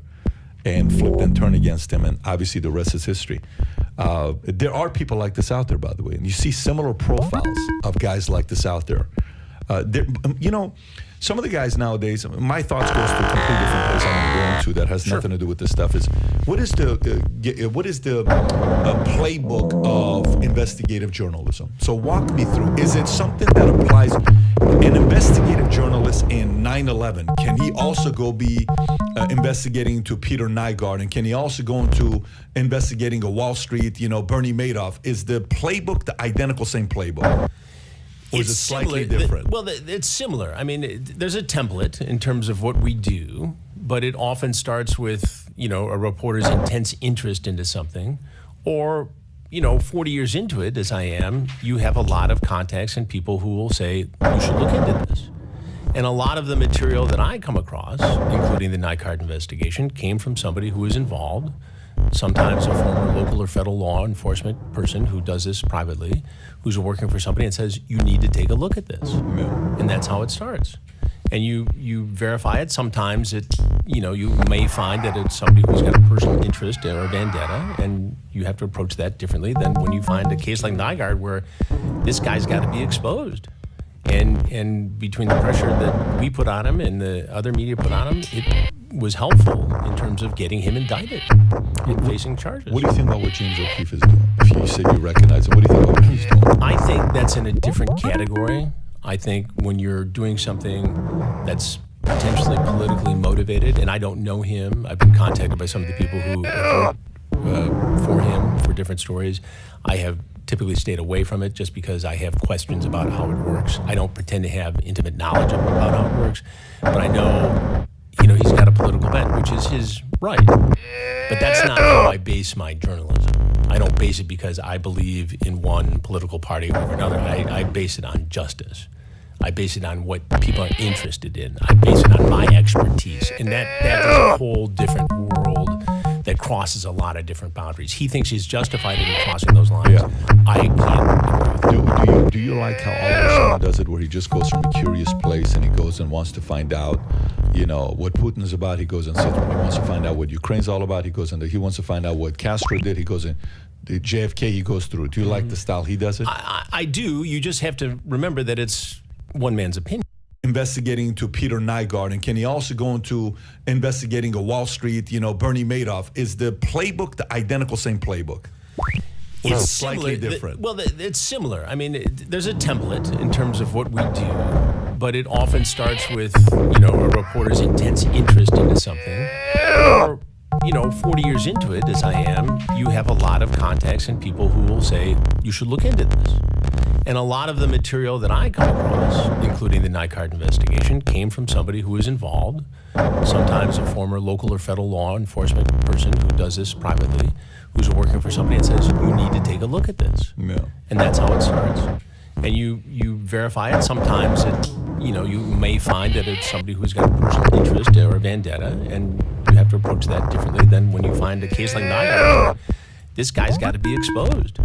and flipped and turned against him. And obviously the rest is history. There are people like this out there, by the way. And you see similar profiles of guys like this out there. You know, some of the guys nowadays, my thoughts goes to a completely different place I'm going to go into that has nothing to do with this stuff. Is what is the playbook of investigative journalism? So walk me through. Is it something that applies? An investigative journalist in 9/11, can he also go be investigating into Peter Nygaard, and can he also go into investigating a Wall Street, Bernie Madoff? Is the playbook the identical same playbook? Or is it slightly different? Well, it's similar. I mean, there's a template in terms of what we do, but it often starts with, a reporter's intense interest into something, or 40 years into it, as I am, you have a lot of contacts and people who will say, you should look into this. And a lot of the material that I come across, including the Nygaard investigation, came from somebody who was involved, sometimes a former local or federal law enforcement person who does this privately, who's working for somebody and says, you need to take a look at this. Yeah. And that's how it starts. And you verify it. Sometimes you may find that it's somebody who's got a personal interest or a vendetta, and you have to approach that differently than when you find a case like Nygaard where this guy's got to be exposed. And between the pressure that we put on him and the other media put on him, it was helpful in terms of getting him indicted and facing charges. What do you think about what James O'Keefe is doing? If you said you recognize him, what do you think about what he's doing? I think that's in a different category. I think when you're doing something that's potentially politically motivated, and I don't know him, I've been contacted by some of the people who have worked for him for different stories. I have typically stayed away from it just because I have questions about how it works. I don't pretend to have intimate knowledge about how it works, but I know, he's got a political bent, which is his right. But that's not how I base my journalism. I don't base it because I believe in one political party over another. I base it on justice. I base it on what people are interested in. I base it on my expertise. And that is a whole different world that crosses a lot of different boundaries. He thinks he's justified in crossing those lines. Yeah. I can't. Do you like how Oliver Stone does it, where he just goes from a curious place and he goes and wants to find out, what Putin's about? He goes and says, when he wants to find out what Ukraine's all about, he goes and he wants to find out what Castro did. He goes in. The JFK, he goes through. Do you like the style he does it? I do. You just have to remember that it's one man's opinion. Investigating into Peter Nygaard, and can he also go into investigating a Wall Street, Bernie Madoff? Is the playbook the identical same playbook? Or It's slightly similar. different? It's similar. I mean, there's a template in terms of what we do, but it often starts with, a reporter's intense interest into something, or 40 years into it, as I am, you have a lot of contacts and people who will say, you should look into this. And a lot of the material that I come across, including the Nygaard investigation, came from somebody who is involved, sometimes a former local or federal law enforcement person who does this privately, who's working for somebody and says, you need to take a look at this. Yeah. And that's how it starts. And you verify it. Sometimes you may find that it's somebody who's got a personal interest or a vendetta, and you have to approach that differently than when you find a case like Nygaard. This guy's got to be exposed.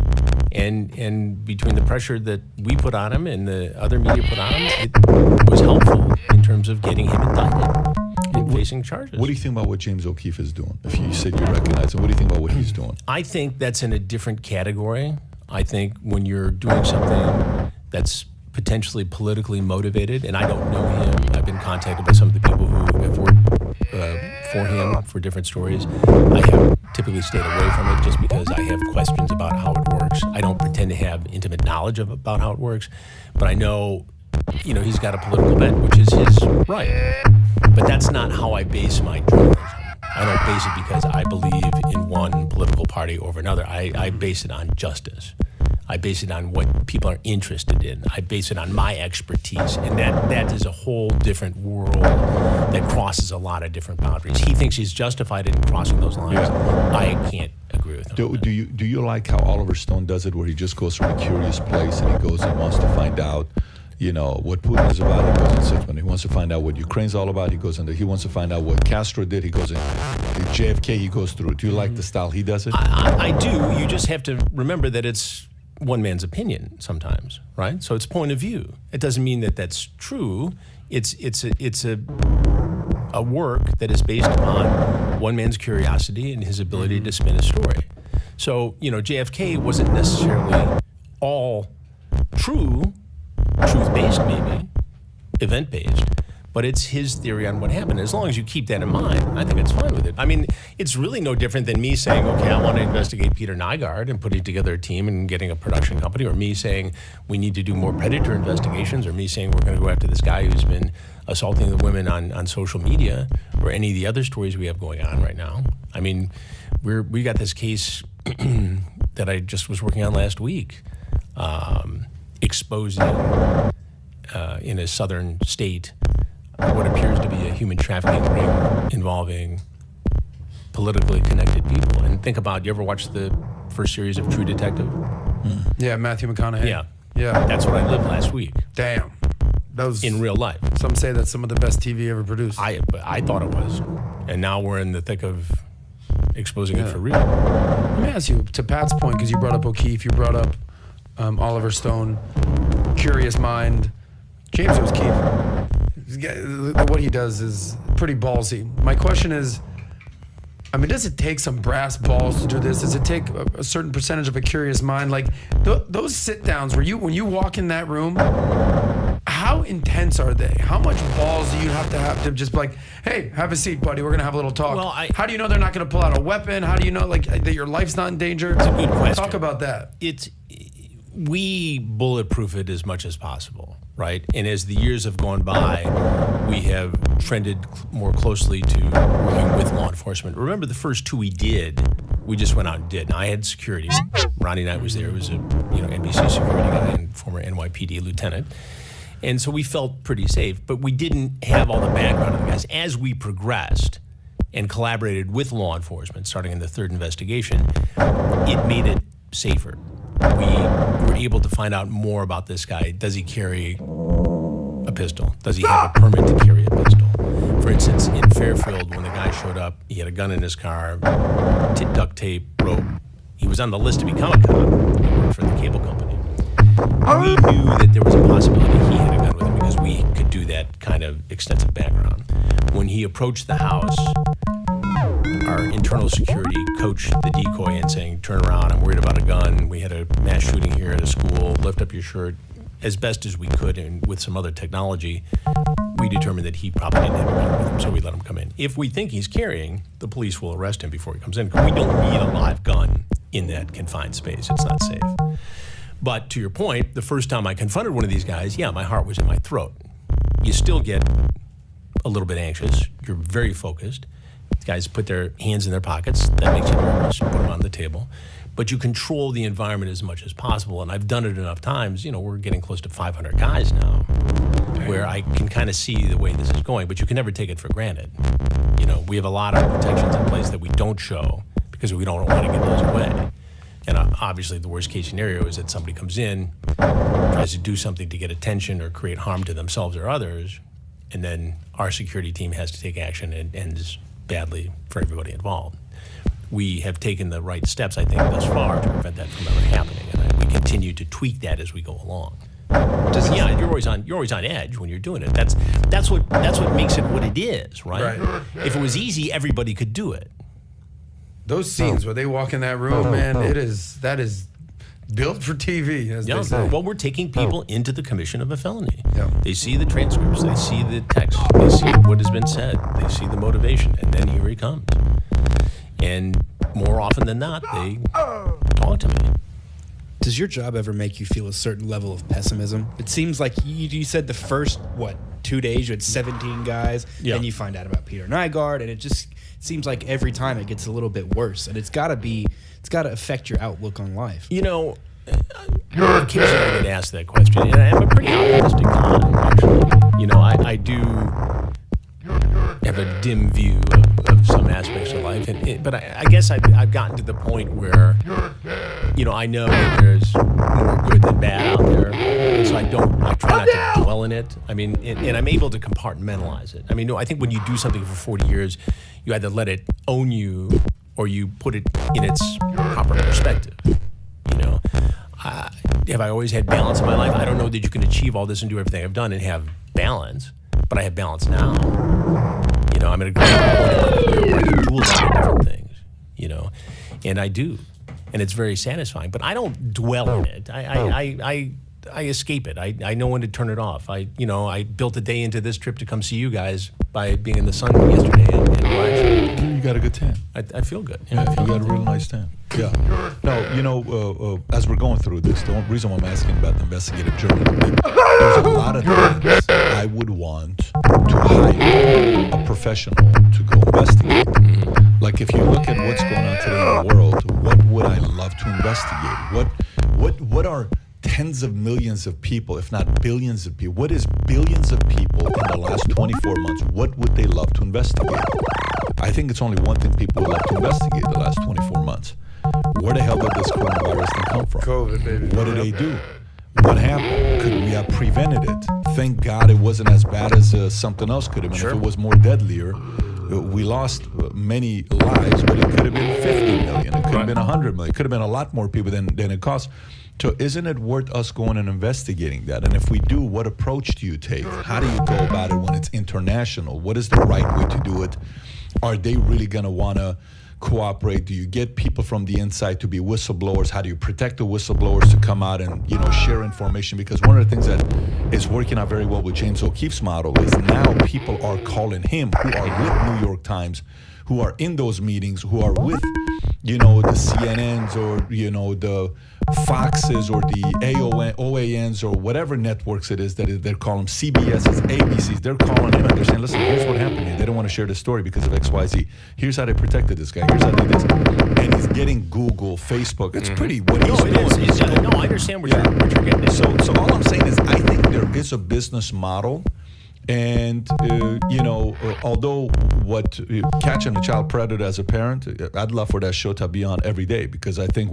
And between the pressure that we put on him and the other media put on him, it was helpful in terms of getting him indicted and facing charges. What do you think about what James O'Keefe is doing? If you said you recognize him, what do you think about what he's doing? I think that's in a different category. I think when you're doing something that's potentially politically motivated, and I don't know him, I've been contacted by some of the people who have worked for him for different stories. I have typically stayed away from it just because I have questions about how it works. I don't pretend to have intimate knowledge about how it works, but I know, he's got a political bent, which is his right. But that's not how I base my journalism. I don't base it because I believe in one political party over another. I base it on justice. I base it on what people are interested in. I base it on my expertise. And that is a whole different world that crosses a lot of different boundaries. He thinks he's justified in crossing those lines. Yeah. I can't agree with him. Do you like how Oliver Stone does it, where he just goes from a curious place and he goes and wants to find out, what Putin is about, he goes and sits. When he wants to find out what Ukraine's all about, he goes in there. He wants to find out what Castro did, he goes in. The JFK, he goes through. Do you like the style he does it? I do. You just have to remember that it's one man's opinion sometimes, right? So it's point of view. It doesn't mean that that's true. It's a work that is based upon one man's curiosity and his ability to spin a story. So, JFK wasn't necessarily all truth-based maybe, event-based, but it's his theory on what happened. As long as you keep that in mind, I think it's fine with it. I mean, it's really no different than me saying, okay, I want to investigate Peter Nygaard and putting together a team and getting a production company, or me saying we need to do more predator investigations, or me saying we're going to go after this guy who's been assaulting the women on social media, or any of the other stories we have going on right now. I mean, we got this case that I just was working on last week, exposing in a southern state what appears to be a human trafficking ring involving politically connected people. And think about, you ever watched the first series of True Detective? Yeah, Matthew McConaughey. Yeah. That's what I lived last week. Damn. Those in real life. Some say that's some of the best TV ever produced. I thought it was. And now we're in the thick of exposing it for real. Let me ask you, to Pat's point, because you brought up O'Keefe, you brought up Oliver Stone, Curious Mind, James O'Keefe. What he does is pretty ballsy. My question is, does it take some brass balls to do this? Does it take a certain percentage of a curious mind? Like those sit downs when you walk in that room, how intense are they? How much balls do you have to just be like, hey, have a seat, buddy, we're gonna have a little talk? Well, how do you know they're not gonna pull out a weapon? How do you know that your life's not in danger? It's a good question. Talk about that. We bulletproof it as much as possible, right? And as the years have gone by, we have trended more closely to working with law enforcement. Remember the first two we just went out and did. Now, I had security. Ronnie Knight was there. He was a NBC security guy and former NYPD lieutenant. And so we felt pretty safe, but we didn't have all the background of the guys. As we progressed and collaborated with law enforcement, starting in the third investigation, it made it safer. We were able to find out more about this guy. Does he carry a pistol? Does he have a permit to carry a pistol? For instance, in Fairfield, when the guy showed up, he had a gun in his car, duct tape, rope. He was on the list to become a cop. He worked for the cable company. We knew that there was a possibility he had a gun with him because we could do that kind of extensive background. When he approached the house, our internal security coached the decoy in saying, turn around, I'm worried about a gun. We had a mass shooting here at a school, lift up your shirt. As best as we could, and with some other technology, we determined that he probably didn't have a gun with him, so we let him come in. If we think he's carrying, the police will arrest him before he comes in, because we don't need a live gun in that confined space. It's not safe. But to your point, the first time I confronted one of these guys, my heart was in my throat. You still get a little bit anxious. You're very focused. Guys put their hands in their pockets. That makes you nervous. Put them on the table. But you control the environment as much as possible. And I've done it enough times. We're getting close to 500 guys now, where I can kind of see the way this is going. But you can never take it for granted. We have a lot of protections in place that we don't show because we don't want to give those away. And obviously, the worst case scenario is that somebody comes in, tries to do something to get attention or create harm to themselves or others, and then our security team has to take action and ends badly for everybody involved. We have taken the right steps, I think, thus far to prevent that from ever happening, and we continue to tweak that as we go along. You're always on edge when you're doing it. That's what makes it what it is, right? If it was easy, everybody could do it. Those scenes where they walk in that room, man, that is built for TV, as they say. Well, we're taking people into the commission of a felony. Yeah. They see the transcripts, they see the text, they see what has been said, they see the motivation, and then here he comes. And more often than not, they talk to me. Does your job ever make you feel a certain level of pessimism? It seems like you said the first, 2 days you had 17 guys, and you find out about Peter Nygaard, and it just seems like every time it gets a little bit worse, and it's got to affect your outlook on life. Occasionally I get asked that question, and I'm a pretty optimistic guy, actually. I do have a dim view of some aspects of life, but I guess I've gotten to the point where, I know that there's more good than bad out there, and so I try not to dwell in it. I mean, and I'm able to compartmentalize it. I mean, no, I think when you do something for 40 years, you either let it own you or you put it in its proper perspective. You know, have I always had balance in my life? I don't know that you can achieve all this and do everything I've done and have balance, but I have balance now. You know, I'm at a great point where I can dual down different things, you know, and I do. And it's very satisfying, but I don't dwell in it. I escape it. I know when to turn it off. I built a day into this trip to come see you guys by being in the sun yesterday and relaxing. You got a good tan. I feel good. Yeah, you got a real nice tan. Yeah. No, you know, as we're going through this, the reason why I'm asking about the investigative journalism, there's a lot of things I would want to hire a professional to go investigate. Mm-hmm. Like if you look at what's going on today in the world, what would I love to investigate? What are tens of millions of people, if not billions of people? What is billions of people in the last 24 months? What would they love to investigate? I think it's only one thing people would love to investigate the last 24 months. Where the hell did this coronavirus thing come from? COVID, baby. What did they do? What happened? Could we have prevented it? Thank God it wasn't as bad as something else could have been. Sure. If it was more deadlier, we lost many lives, but it could have been 50 million. It could have been 100 million. It could have been a lot more people than it cost. So isn't it worth us going and investigating that? And if we do, what approach do you take? How do you go about it when it's international? What is the right way to do it? Are they really going to want to cooperate? Do you get people from the inside to be whistleblowers? How do you protect the whistleblowers to come out and, you know, share information? Because one of the things that is working out very well with James O'Keefe's model is now people are calling him who are with New York Times, who are in those meetings, who are with, you know, the CNNs or, you know, the Foxes or the OANs or whatever networks it is that they're calling CBS's, ABCs. They're calling him and they're saying, listen, here's what happened here. They don't want to share the story because of XYZ. Here's how they protected this guy. Here's how they did this. And he's getting Google, Facebook. It's pretty what he's doing. No, I understand what you're getting at. So all I'm saying is I think there is a business model. And, you know, although catching a child predator as a parent, I'd love for that show to be on every day because I think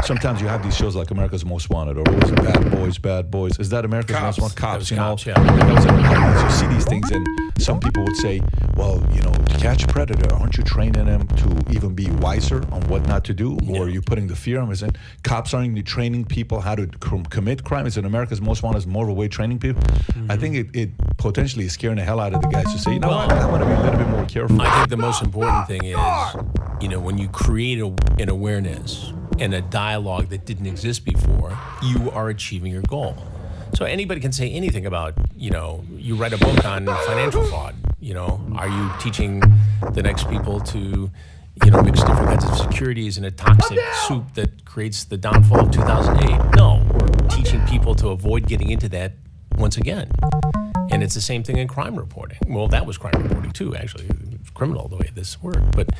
sometimes you have these shows like America's Most Wanted or what was it, Bad Boys. Is that America's Most Wanted? Cops, you know? Cops, yeah. You see these things and some people would say, well, you know, to catch a predator, aren't you training them to even be wiser on what not to do? Or are you putting the fear on them? Isn't cops aren't you training people how to commit crime? Is it America's Most Wanted is more of a way training people? Mm-hmm. I think it potentially is scaring the hell out of the guys to say, you know what, I'm going to be a little bit more careful. I think the most important thing is, you know, when you create an awareness and a dialogue that didn't exist before, you are achieving your goal. So anybody can say anything about, you know, you write a book on financial fraud, you know, are you teaching the next people to, you know, mix different kinds of securities in a toxic soup that creates the downfall of 2008? No, we're teaching people to avoid getting into that once again. And it's the same thing in crime reporting. Well, that was crime reporting too, actually. It's criminal the way this worked. But,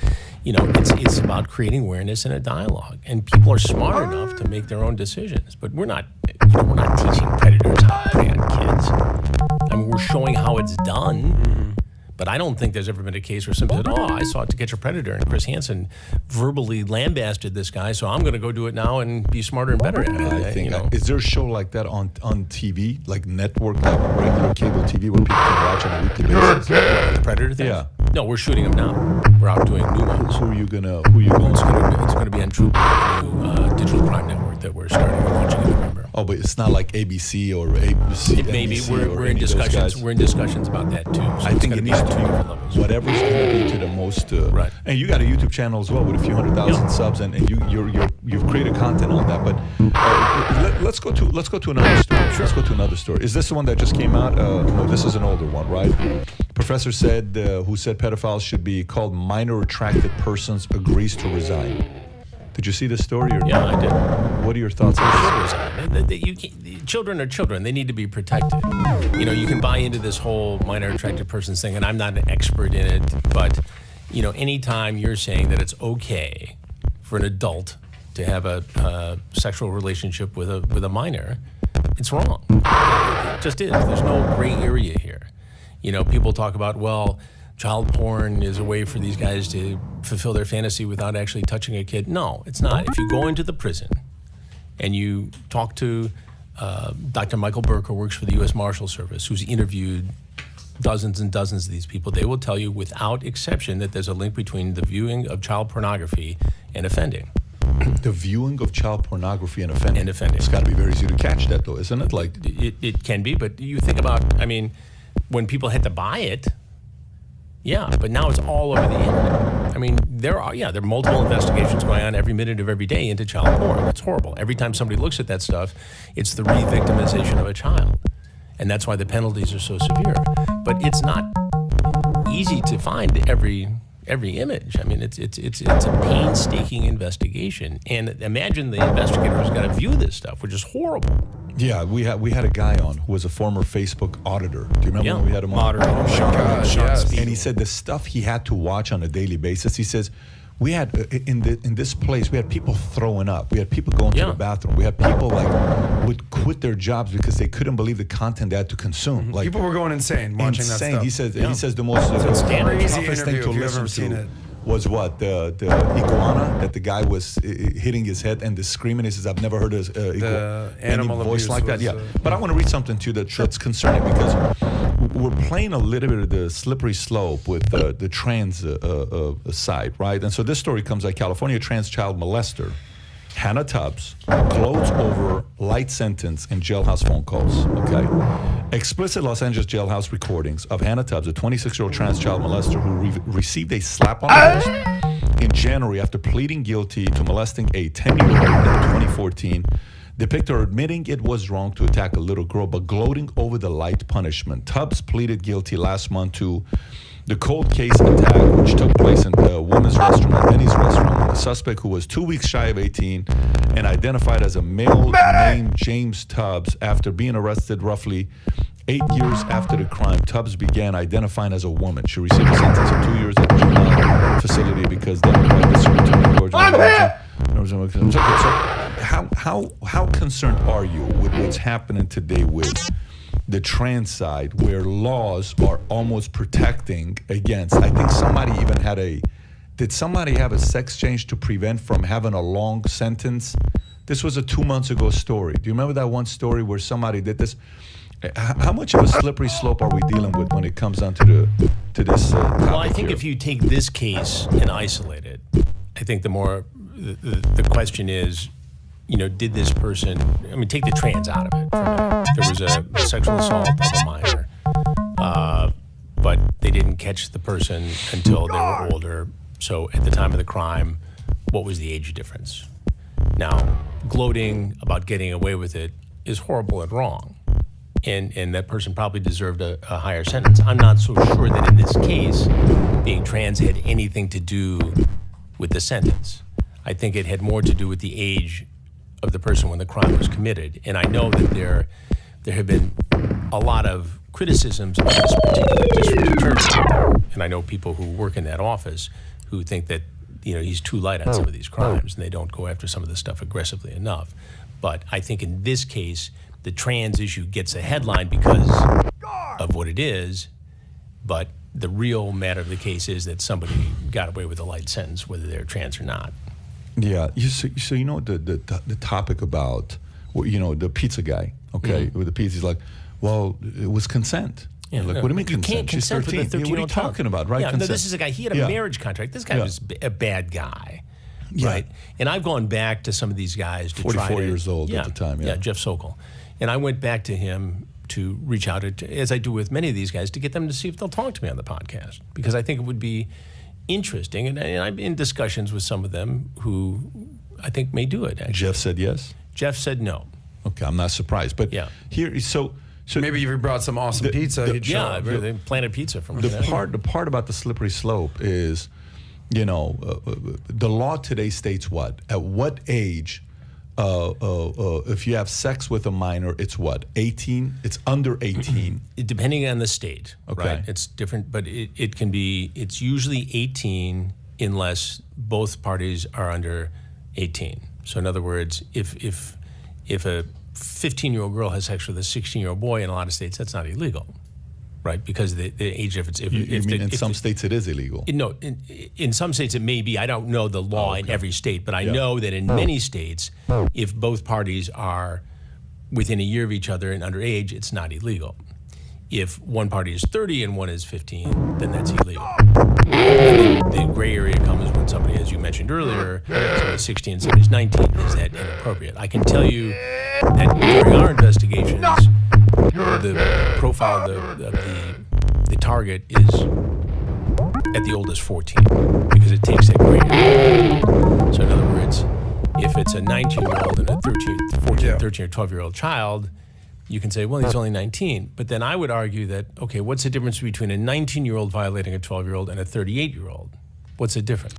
you know, it's about creating awareness and a dialogue. And people are smart enough to make their own decisions. But we're not teaching predators how to prey on kids. I mean, we're showing how it's done. Mm-hmm. But I don't think there's ever been a case where somebody said, I saw it To Catch a Predator, and Chris Hansen verbally lambasted this guy, so I'm going to go do it now and be smarter and better at it. I think, is there a show like that on TV, like network, like regular cable TV, where people can watch on a weekly basis? The Predator thing? Yeah. No, we're shooting them now. We're out doing new ones. Who are you going to? It's going to be on True new digital crime network that we're starting launching in November. Oh, but it's not like ABC or ABC. Maybe we're in discussions. We're in discussions about that too. So I think it needs to be whatever's going to be to the most. Right. And you got a YouTube channel as well with a few 100,000 subs, and you've created content on that. But let's go to another story. Sure. Let's go to another story. Is this the one that just came out? No, this is an older one, right? Professor said who said pedophiles should be called minor attracted persons agrees to resign. Did you see this story? Yeah, I did. What are your thoughts on this? Children are children. They need to be protected. You know, you can buy into this whole minor attracted persons thing, and I'm not an expert in it, but, you know, anytime you're saying that it's okay for an adult to have a sexual relationship with a minor, it's wrong. It just is. There's no gray area here. You know, people talk about, well, child porn is a way for these guys to fulfill their fantasy without actually touching a kid. No, it's not. If you go into the prison and you talk to Dr. Michael Burke, who works for the U.S. Marshal Service, who's interviewed dozens and dozens of these people, they will tell you without exception that there's a link between the viewing of child pornography and offending. The viewing of child pornography and offending. It's got to be very easy to catch that, though, isn't it? Like it can be, but you think about, I mean, when people had to buy it, yeah, but now it's all over the internet. I mean, there are multiple investigations going on every minute of every day into child porn. It's horrible. Every time somebody looks at that stuff, it's the re-victimization of a child. And that's why the penalties are so severe. But it's not easy to find every image. I mean, it's a painstaking investigation. And imagine the investigator who's got to view this stuff, which is horrible. Yeah, we had a guy on who was a former Facebook auditor. Do you remember when we had him on? Oh my God, yes. And he said the stuff he had to watch on a daily basis. He says, we had in this place, we had people throwing up. We had people going to the bathroom. We had people would quit their jobs because they couldn't believe the content they had to consume. Like people were going insane watching that stuff. He says the most It's a crazy toughest thing interview to if you've listen ever seen to it. was what the iguana that the guy was hitting his head and the screaming. He says, "I've never heard any voice like that." Yeah, but I want to read something to you that's concerning because we're playing a little bit of the slippery slope with the trans side, right? And so this story comes out of California. Trans child molester Hannah Tubbs gloats over light sentence in jailhouse phone calls. Okay, explicit Los Angeles jailhouse recordings of Hannah Tubbs, a 26-year-old trans child molester who received a slap on the wrist in January after pleading guilty to molesting a 10-year-old in 2014. Depict her admitting it was wrong to attack a little girl, but gloating over the light punishment. Tubbs pleaded guilty last month to the cold case attack, which took place in the women's restroom at Denny's restaurant. The suspect, who was 2 weeks shy of 18 and identified as a male named James Tubbs, after being arrested roughly 8 years after the crime, Tubbs began identifying as a woman. She received a sentence of 2 years at the juvenile facility because Democrat District Attorney George. So how concerned are you with what's happening today with the trans side, where laws are almost protecting against? I think somebody even did somebody have a sex change to prevent from having a long sentence? This was a 2 months ago story. Do you remember that one story where somebody did this? How much of a slippery slope are we dealing with when it comes down to this topic? Well, I think here? if you take this case and isolate it, I think the question is, did this person, take the trans out of it for a minute. There was a sexual assault of a minor, but they didn't catch the person until they were older. So at the time of the crime, what was the age difference? Now, gloating about getting away with it is horrible and wrong. And that person probably deserved a higher sentence. I'm not so sure that in this case, being trans had anything to do with the sentence. I think it had more to do with the age of the person when the crime was committed. And I know that there have been a lot of criticisms of this particular district attorney. And I know people who work in that office who think that he's too light on some of these crimes and they don't go after some of this stuff aggressively enough. But I think in this case, the trans issue gets a headline because of what it is, but the real matter of the case is that somebody got away with a light sentence, whether they're trans or not. Yeah, so the topic about the pizza guy, okay, with the pizza, he's like, well, it was consent. Yeah, like, what do you mean consent? You can't consent with a 13-year-old what are you talking about, right? Yeah, no, this is a guy, he had a marriage contract. This guy was a bad guy. Yeah. Right, and I've gone back to some of these guys to 44 years old at the time. Yeah, Jeff Sokol, and I went back to him to reach out as I do with many of these guys, to get them to see if they'll talk to me on the podcast, because I think it would be interesting, and I'm in discussions with some of them who I think may do it. Actually. Jeff said yes. Jeff said no. Okay, I'm not surprised, but here so maybe if you brought some awesome pizza, he'd show up. They planted pizza from the part about the slippery slope is, the law today states what? At what age, if you have sex with a minor, it's what? 18? It's under 18. Depending on the state, okay. Right? It's different, but it can be, it's usually 18 unless both parties are under 18. So in other words, if a 15-year-old girl has sex with a 16-year-old boy, in a lot of states, that's not illegal. Right, because the age difference. In some states it is illegal? No, in some states it may be. I don't know the law in every state, but I know that in many states, if both parties are within a year of each other and underage, it's not illegal. If one party is 30 and one is 15, then that's illegal. And then the gray area comes when somebody, as you mentioned earlier, somebody's 16 and somebody's 19. Is that inappropriate? I can tell you that during our investigations, the profile of the target is at the oldest 14 because it takes that gray area. So in other words, if it's a 19-year-old and a 14, 13, or 12-year-old child, you can say, well, he's only 19. But then I would argue that, okay, what's the difference between a 19-year-old violating a 12-year-old and a 38-year-old? What's the difference?